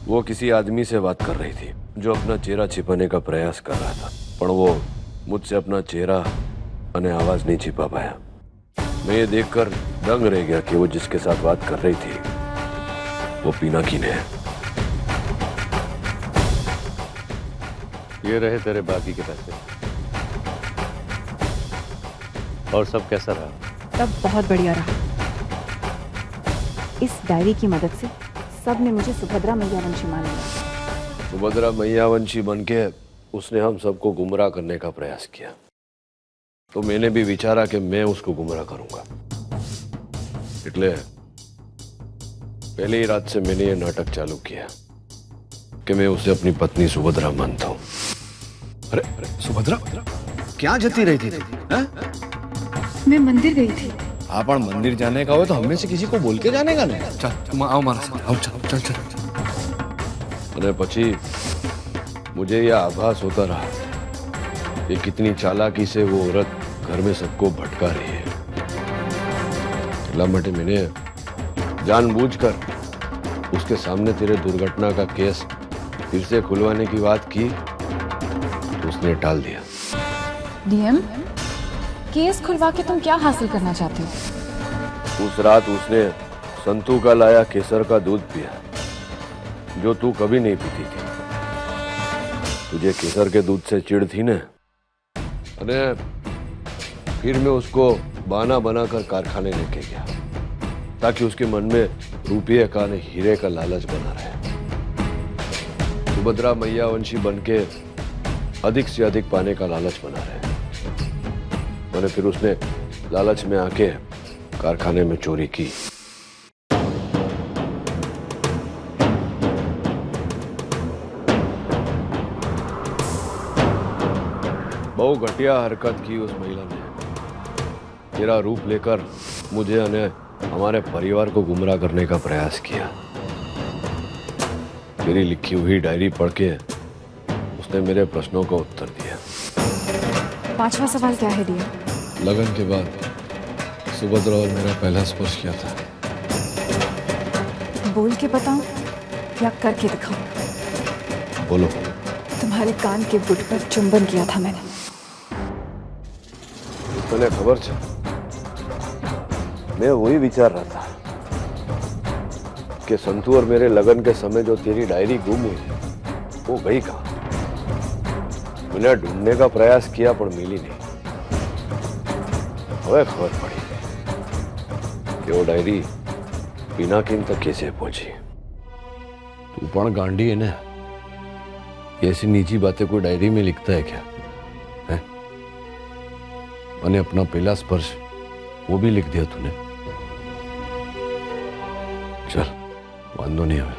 वो किसी आदमी से बात कर रही थी जो अपना चेहरा छिपाने का प्रयास कर रहा था, पर वो मुझसे अपना चेहरा और आवाज नहीं छिपा पाया। मैं ये देखकर दंग रह गया कि वो जिसके साथ बात कर रही थी वो पिनाकी ने है। ये रहे तेरे बाकी के पैसे। और सब कैसा रहा? सब बहुत बढ़िया रहा। इस डायरी की मदद से सब ने मुझे सुभद्रा मैयावंशी मान लिया। सुभद्रा मैयावंशी बनके उसने हम सबको गुमराह करने का प्रयास किया, तो मैंने भी विचारा कि मैं उसको गुमराह करूंगा। इसलिए पहले ही रात से मैंने ये नाटक चालू किया कि मैं उसे अपनी पत्नी सुभद्रा मानता हूँ। अरे सुभद्रा क्या जती रही थी? मैं मंदिर गई थी। आप मंदिर जाने का हो तो हमें से किसी को बोल के जाने का नहीं। चल तुम आओ हमारे साथ, आओ चल चल चल। अरे पची मुझे यह आभास होता रहा कि कितनी चालाकी से वो औरत घर में सबको भटका रही है। मटे मैंने जानबूझकर उसके सामने तेरे दुर्घटना का केस फिर से खुलवाने की बात की तो उसने टाल दिया। डीएम, केस खुलवा के तुम क्या हासिल करना चाहते हो? उस रात उसने संतू का लाया केसर का दूध पिया जो तू कभी नहीं पीती थी। तुझे केसर के दूध से चिढ़ थी ना? अरे फिर मैं उसको बहाना बनाकर कारखाने लेके गया ताकि उसके मन में रुपये का नहीं हीरे का लालच बना रहे। सुभद्रा मैयावंशी बनके अधिक से अधिक पाने का लालच बना रहे। मैंने फिर उसने लालच में आके कारखाने में चोरी की। बहु घटिया हरकत की उस महिला ने। तेरा रूप लेकर मुझे हमारे परिवार को गुमराह करने का प्रयास किया। तेरी लिखी हुई डायरी पढ़ के उसने मेरे प्रश्नों का उत्तर दिया। 5वां सवाल क्या है डियर? लगन के बाद सुभद्रा और मेरा पहला स्पर्श किया था। बोल के बताऊं या करके दिखाऊं? बोलो। तुम्हारे कान के बुट पर चुंबन किया था मैंने। तूने खबर छा? मैं वही विचार रहा था कि संतू और मेरे लगन के समय जो तेरी डायरी गुम हुई वो गई कहां? मैंने ढूंढने का प्रयास किया पर मिली नहीं। हमें खबर पड़ी कि वो डायरी पिनाकिन तक कैसे पहुंची। तू पण गांडी है ना? ऐसी निजी बातें कोई डायरी में लिखता है क्या? है? मैंने अपना पहला स्पर्श वो भी लिख दिया तूने। चल वांदो नहीं है।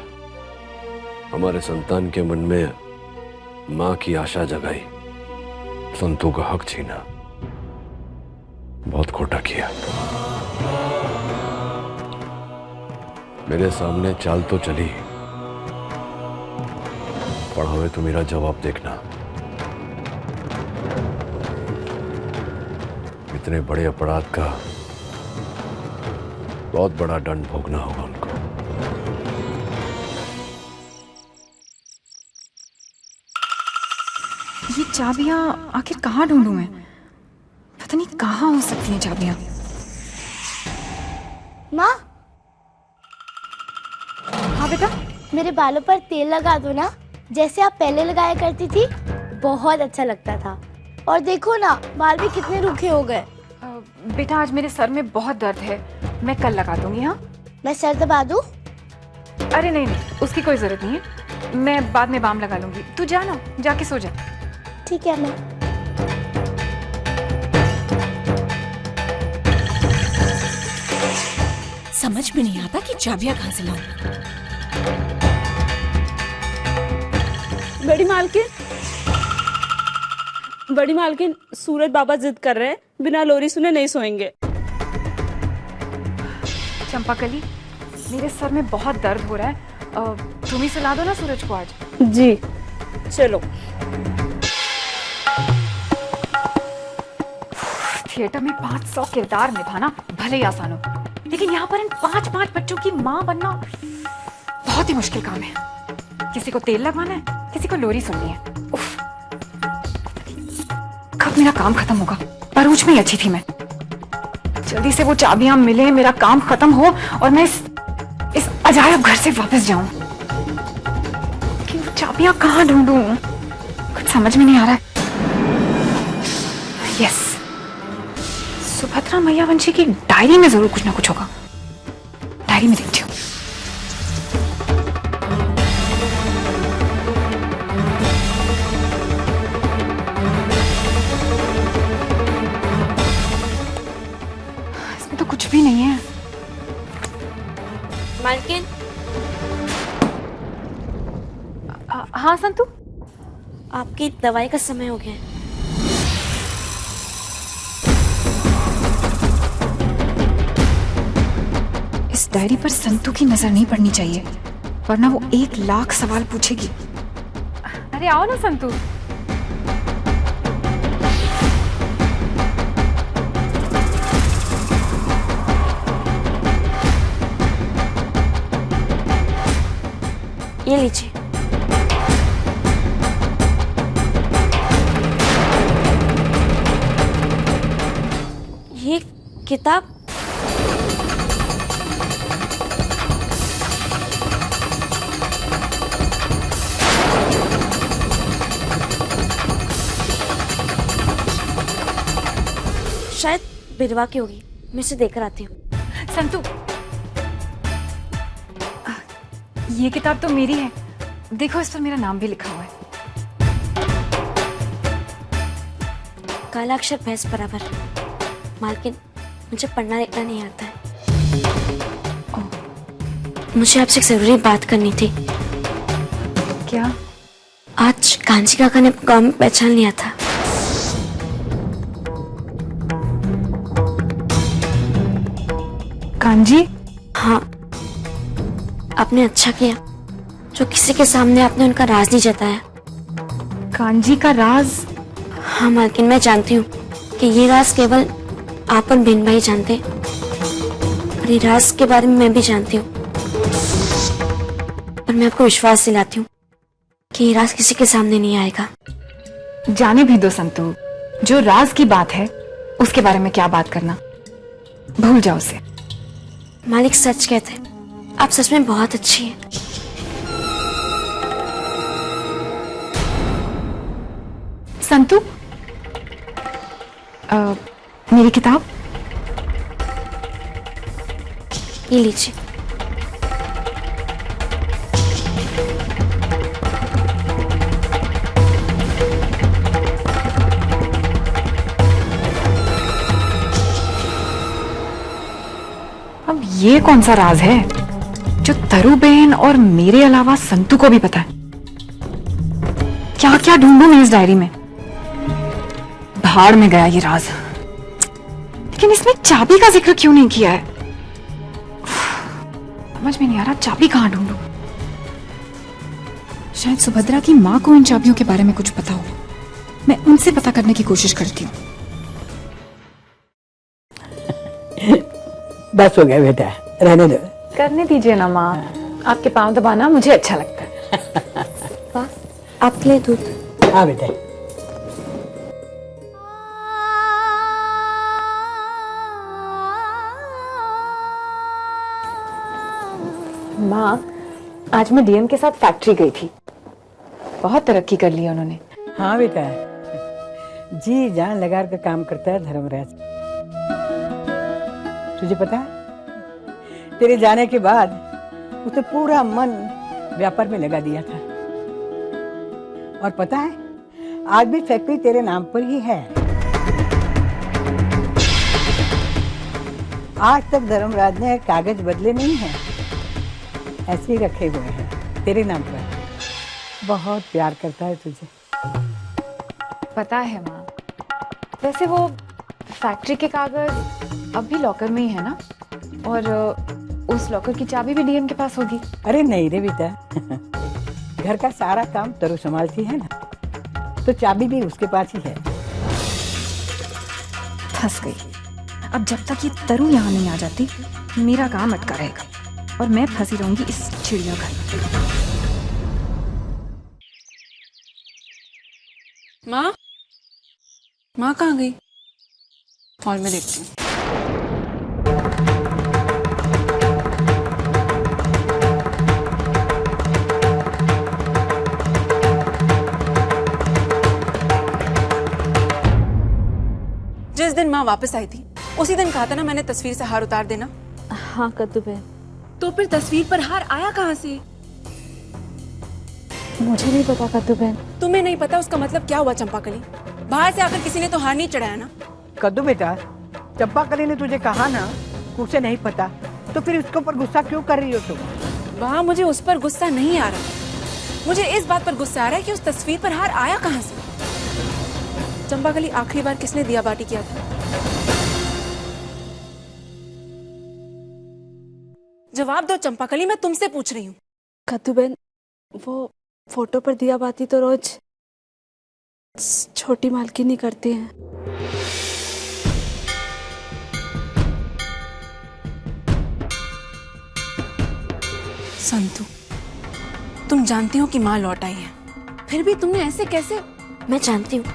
हमारे संतान के मन में मां की आशा जगाई, संतों का हक छीना, बहुत खोटा किया। मेरे सामने चाल तो चली पढ़ावे तो मेरा जवाब देखना। इतने बड़े अपराध का बहुत बड़ा दंड भोगना होगा उनको। ये चाबियां आखिर कहाँ ढूंढूं मैं? पता नहीं कहाँ हो सकती हैं चाबियां। माँ, हाँ बेटा, मेरे बालों पर तेल लगा दो ना, जैसे आप पहले लगाया करती थी। बहुत अच्छा लगता था। और देखो ना, बाल भी कितने रूखे हो गए। बेटा आज मेरे सर में बहुत दर्द है, मैं कल लगा दूंगी। हाँ, मैं सर दबा दूं? अरे नहीं नहीं, उसकी कोई जरूरत नहीं है, मैं बाद में बाम लगा लूंगी। तू जा ना, जाके सो जा। ठीक है। मैं समझ में नहीं आता कि चाबियां कहाँ से लाऊं। बड़ी मालकिन, सूरज बाबा जिद कर रहे हैं, बिना लोरी सुने नहीं सोएंगे। चंपाकली, मेरे सर में बहुत दर्द हो रहा है, तुम ही सुला दो ना सूरज को आज। जी चलो। थिएटर में 500 किरदार निभाना भले ही आसान हो, लेकिन यहाँ पर इन 5-5 बच्चों की माँ बनना बहुत ही मुश्किल काम है। किसी को तेल लगवाना है, किसी को लोरी सुननी है। उफ, कब मेरा काम खत्म होगा? परूच में ही अच्छी थी मैं। जल्दी से वो चाबियां मिले, मेरा काम खत्म हो और मैं इस अजायब घर से वापस जाऊं। कि वो चाबियां कहाँ ढूंढूं? कुछ समझ में नहीं आ रहा है। यस, सुभद्रा मैयावंशी की डायरी में जरूर कुछ ना कुछ होगा। डायरी में देखती हूँ। इसमें तो कुछ भी नहीं है। मालकिन। हाँ संतू, आपकी दवाई का समय हो गया है। इस डायरी पर संतू की नजर नहीं पड़नी चाहिए, वरना वो 1 लाख सवाल पूछेगी। अरे आओ ना संतू। ये लीजिए। ये किताब शायद बिरवा की होगी, मैं इसे देकर आती हूँ। संतू, ये किताब तो मेरी है, देखो इस पर मेरा नाम भी लिखा हुआ है। काला अक्षर भैंस बराबर। मालकिन, मुझे पढ़ना लिखना नहीं आता है। मुझे आपसे एक जरूरी बात करनी थी। क्या? आज कांची काका ने गाँव में पहचान लिया था। कांजी? हाँ, आपने अच्छा किया जो किसी के सामने आपने उनका राज नहीं जताया। कांजी का राज? हाँ मालकिन, मैं जानती हूँ कि ये राज केवल आप और बहन भाई जानते हैं, और ये राज के बारे में मैं भी जानती हूँ। पर मैं आपको विश्वास दिलाती हूँ कि ये राज किसी के सामने नहीं आएगा। जाने भी दो संतू, जो राज की बात है उसके बारे में क्या बात करना, भूल जाओ उसे। मालिक सच कहते हैं, आप सच में बहुत अच्छी हैं। संतू, मेरी किताब ये लीजिए। अब ये कौन सा राज है जो तरुबेन और मेरे अलावा संतू को भी पता है? क्या क्या ढूंढूं मैं इस डायरी में? भाड़ में गया ये राज। लेकिन इसमें चाबी का जिक्र क्यों नहीं किया है? समझ में नहीं आ रहा, चाबी कहां ढूंढूं? शायद सुभद्रा की माँ को इन चाबियों के बारे में कुछ पता हो। मैं उनसे पता करने की कोशिश करती हूँ। बस हो गया बेटा, रहने दो। करने दीजिए ना माँ, आपके पाँव दबाना मुझे अच्छा लगता है। आपके लिए दूध। हाँ बेटा। माँ, आज मैं डीएम के साथ फैक्ट्री गई थी। बहुत तरक्की कर ली उन्होंने। हाँ बेटा, जी जान लगा कर काम करता है धर्मराज। तुझे पता है, तेरे जाने के बाद उसने पूरा मन व्यापार में लगा दिया था। और पता है, आज भी फैक्ट्री तेरे नाम पर ही है। आज तक धर्मराज ने कागज बदले नहीं हैं, ऐसे ही रखे हुए हैं तेरे नाम पर। बहुत प्यार करता है तुझे। पता है माँ। वैसे वो फैक्ट्री के कागज अब भी लॉकर में ही है ना? और उस लॉकर की चाबी भी डीएम के पास होगी। अरे नहीं रे बेटा, घर का सारा काम तरू संभालती है ना, तो चाबी भी उसके पास ही है। फंस गई। अब जब तक ये तरू यहाँ नहीं आ जाती, मेरा काम अटका रहेगा और मैं फंसी रहूंगी इस चिड़ियाघर में। माँ, माँ कहाँ गई? हॉल में देखती हूँ। जिस दिन माँ वापस आई थी, उसी दिन कहा था ना मैंने तस्वीर से हार उतार देना। हाँ कद्दू बहन। तो फिर तस्वीर पर हार आया कहाँ से? मुझे नहीं पता कद्दू बहन। तुम्हें नहीं पता उसका मतलब क्या हुआ चंपाकली? बाहर से आकर किसी ने तो हार नहीं चढ़ाया ना। कद्दू बेटा, चंपाकली ने तुझे कहा ना उसे नहीं पता, तो फिर उसके ऊपर गुस्सा क्यों कर रही हो तुम? वहाँ मुझे उस पर गुस्सा नहीं आ रहा, मुझे इस बात पर गुस्सा आ रहा है कि उस तस्वीर पर हार आया कहाँ से। चंपाकली, आखिरी बार किसने दिया बाटी किया था? जवाब दो चंपाकली, मैं तुमसे पूछ रही हूँ। कद्दू बहन, वो फोटो पर दिया बाती तो रोज छोटी मालकिन ही करती हैं। संतु, तुम जानती हो कि माँ लौट आई है, फिर भी तुमने ऐसे कैसे? मैं जानती हूँ,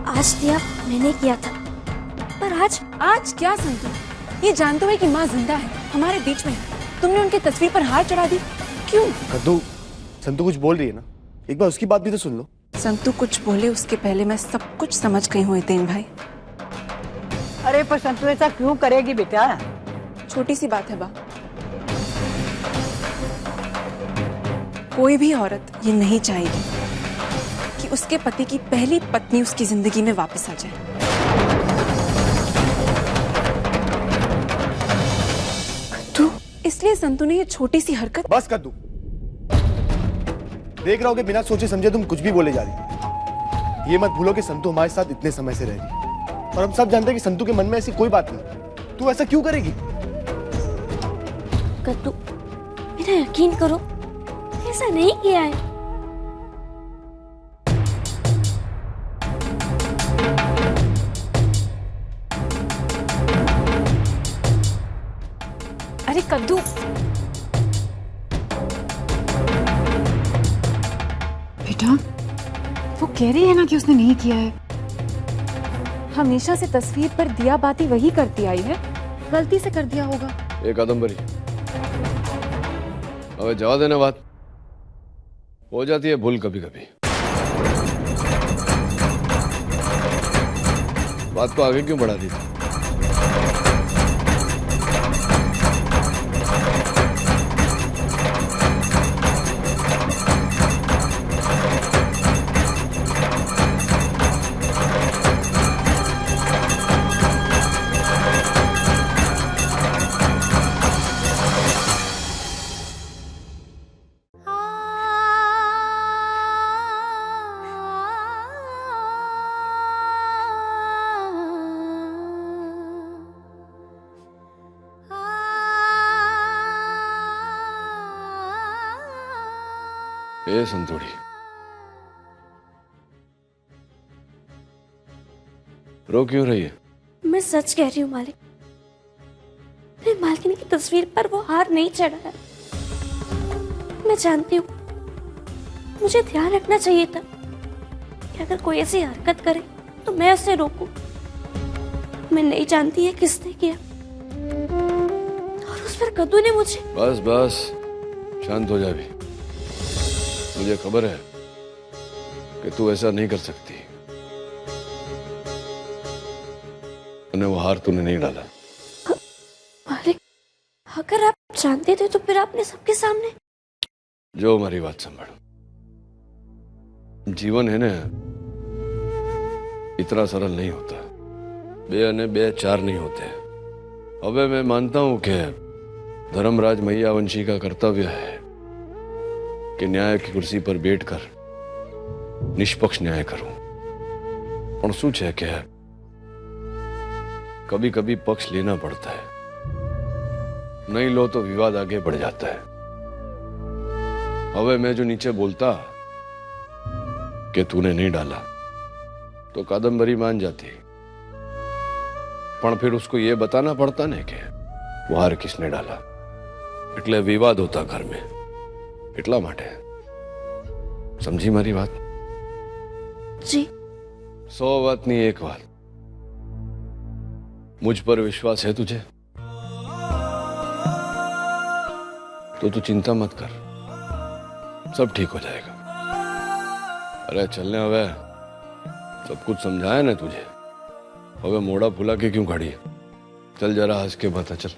आज दिया मैंने किया था, पर आज क्या संतु? ये जानते हुए कि माँ जिंदा है, हमारे बीच में है, तुमने उनकी तस्वीर पर हार चढ़ा दी, क्यों? कद्दू, संतु कुछ बोल रही है ना, एक बार उसकी बात भी तो सुन लो। संतु कुछ बोले उसके पहले मैं सब कुछ समझ गई हूँ हितेन भाई। अरे पर संतु ऐसा क्यों करेगी बेटा? छोटी सी बात है बा, कोई भी औरत ये नहीं चाहेगी कि उसके पति की पहली पत्नी उसकी जिंदगी में वापस आ जाए। कद्दू, इसलिए संतु ने ये छोटी सी हरकत। बस कद्दू, देख रहा हो कि बिना सोचे समझे तुम कुछ भी बोले जा रही हो। ये मत भूलो कि संतु हमारे साथ इतने समय से रह रही है और हम सब जानते हैं कि संतु के मन में ऐसी कोई बात नहीं। तू ऐसा क्यों करेगी? कद्दू, मेरा यकीन करो, ऐसा नहीं किया है। अरे कद्दू, बेटा वो कह रही है ना कि उसने नहीं किया है। हमेशा से तस्वीर पर दिया बाती वही करती आई है, गलती से कर दिया होगा। एक कादम्बरी, अब जवाब देना, बात हो जाती है भूल कभी कभी। बात को आगे क्यों बढ़ा दी? ए संतोड़ी, रो क्यों रही है? मैं सच कह रही हूँ मालिक, मेरी मालकिन की तस्वीर पर वो हार नहीं चढ़ा है। मैं जानती हूँ मुझे ध्यान रखना चाहिए था कि अगर कोई ऐसी हरकत करे तो मैं उसे रोकूं। मैं नहीं जानती है किसने किया, और उस पर कद्दू ने मुझे। बस बस शांत हो जा भी। मुझे खबर है कि तू ऐसा नहीं कर सकती। तूने वो हार तूने नहीं डाला। मालिक, अगर आप जानते थे तो फिर आपने सबके सामने। जो हमारी बात संभाल, जीवन है ना इतना सरल नहीं होता। बे अने बे चार नहीं होते। अबे मैं मानता हूं कि धर्मराज मैयावंशी का कर्तव्य है कि न्याय की कुर्सी पर बैठकर निष्पक्ष न्याय करूं। पर શું છે कि कभी कभी पक्ष लेना पड़ता है, नहीं लो तो विवाद आगे बढ़ जाता है। अबे मैं जो नीचे बोलता कि तूने नहीं डाला तो कादम्बरी मान जाती, पर फिर उसको ये बताना पड़ता ने कि वो हार किसने डाला, એટલે વિવાદ होता घर में। એટલા માટે समझी मारी बात? जी। 100 बात नहीं एक बात। मुझ पर विश्वास है तुझे तो तू चिंता मत कर, सब ठीक हो जाएगा। अरे चलने, हवे सब कुछ समझाया ना तुझे, हवे मोड़ा फुला के क्यों खड़ी है? चल जरा हंस के बता, चल।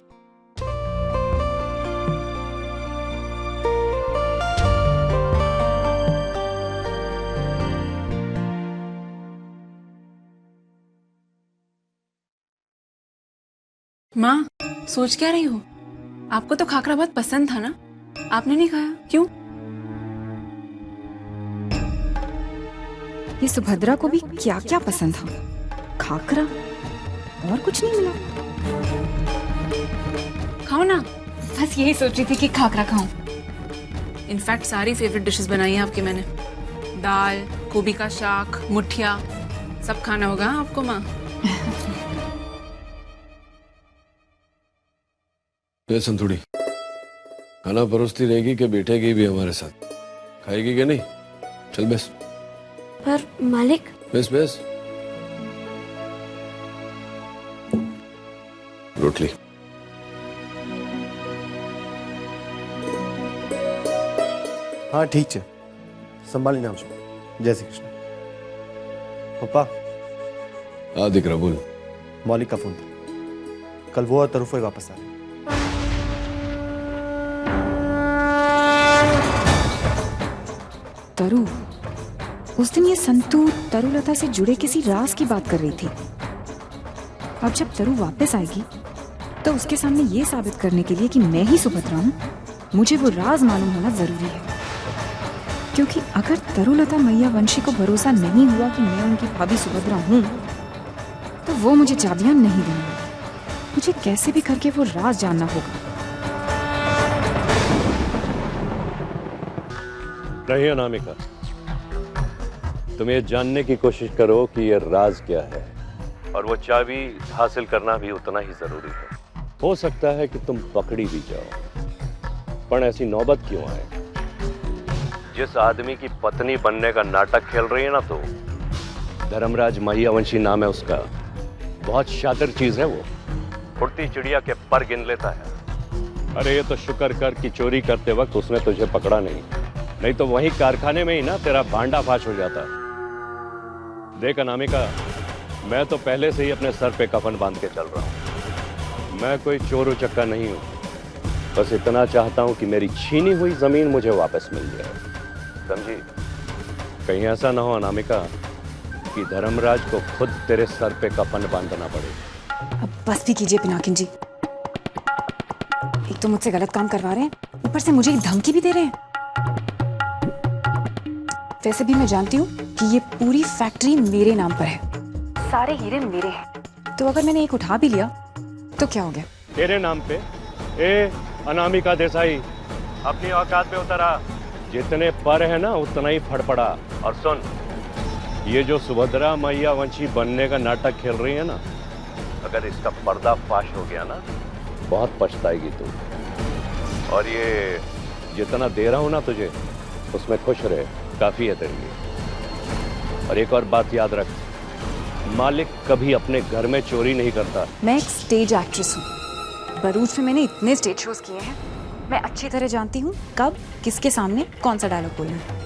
माँ, सोच क्या रही हो? आपको तो खाकरा बहुत पसंद था ना, आपने नहीं खाया, क्यों? ये सुभद्रा को भी क्या क्या पसंद था, खाकरा और कुछ नहीं मिला। खाओ ना। बस यही सोच रही थी कि खाकरा खाऊं। इनफैक्ट सारी फेवरेट डिशेस बनाई हैं आपकी मैंने, दाल, गोभी का शाक, मुठिया, सब खाना होगा आपको माँ। ये संतुड़ी, खाना परोसती रहेगी कि बैठेगी भी हमारे साथ? खाएगी कि नहीं? चल बेस। पर मालिक। बेस बेस। रोटली। हाँ ठीक है, संभाली ना मुझे। जय श्री कृष्ण। पापा। हाँ दिख रहा, बोल। मौलिक का फोन था, कल वो और तरुफे वापस आ रहे। तरु, उस दिन ये संतू तरुलता से जुड़े किसी राज की बात कर रही थी। अब जब तरु वापस आएगी तो उसके सामने ये साबित करने के लिए कि मैं ही सुभद्रा हूँ, मुझे वो राज मालूम होना जरूरी है। क्योंकि अगर तरुलता मैयावंशी को भरोसा नहीं हुआ कि मैं उनकी भाभी सुभद्रा हूँ तो वो मुझे चाबियां नहीं देंगे। मुझे कैसे भी करके वो राज जानना होगा। नहीं अनामिका, तुम ये जानने की कोशिश करो कि ये राज क्या है, और वो चाबी हासिल करना भी उतना ही जरूरी है। हो सकता है कि तुम पकड़ी भी जाओ, पर ऐसी नौबत क्यों आए? जिस आदमी की पत्नी बनने का नाटक खेल रही है ना, तो धर्मराज मैयावंशी नाम है उसका। बहुत शातिर चीज है वो, उड़ती चिड़िया के पर गिन लेता है। अरे ये तो शुक्र कर कि चोरी करते वक्त उसने तुझे पकड़ा नहीं तो वहीं कारखाने में ही ना तेरा भांडा फाश हो जाता। देख अनामिका, मैं तो पहले से ही अपने सर पे कफन बांध के चल रहा हूँ। मैं कोई चोर उचक्का नहीं हूँ, बस इतना चाहता हूँ कि मेरी छीनी हुई जमीन मुझे वापस मिल जाए, समझी? कहीं ऐसा ना हो अनामिका कि धर्मराज को खुद तेरे सर पे कफन बांधना पड़े। अब बस भी कीजिए पिनाकिन जी, एक तो मुझसे गलत काम करवा रहे हैं, ऊपर से मुझे एक धमकी भी दे रहे हैं। वैसे भी मैं जानती हूँ कि ये पूरी फैक्ट्री मेरे नाम पर है, सारे हीरे मेरे हैं, तो अगर मैंने एक उठा भी लिया तो क्या हो गया? तेरे नाम पे? ए अनामिका देसाई, अपनी औकात पे उतर आ। जितने पर है ना उतना ही फड़फड़ा। और सुन, ये जो सुभद्रा मैया वंशी बनने का नाटक खेल रही है ना, अगर इसका पर्दा फाश हो गया ना, बहुत पछताएगी तू। और ये जितना दे रहा हूं ना तुझे, उसमें खुश रहे, काफी है तेरे लिए। और एक और बात याद रख, मालिक कभी अपने घर में चोरी नहीं करता। मैं एक स्टेज एक्ट्रेस हूँ, बरूच में मैंने इतने स्टेज शोज किए हैं, मैं अच्छी तरह जानती हूँ कब किसके सामने कौन सा डायलॉग बोलना है।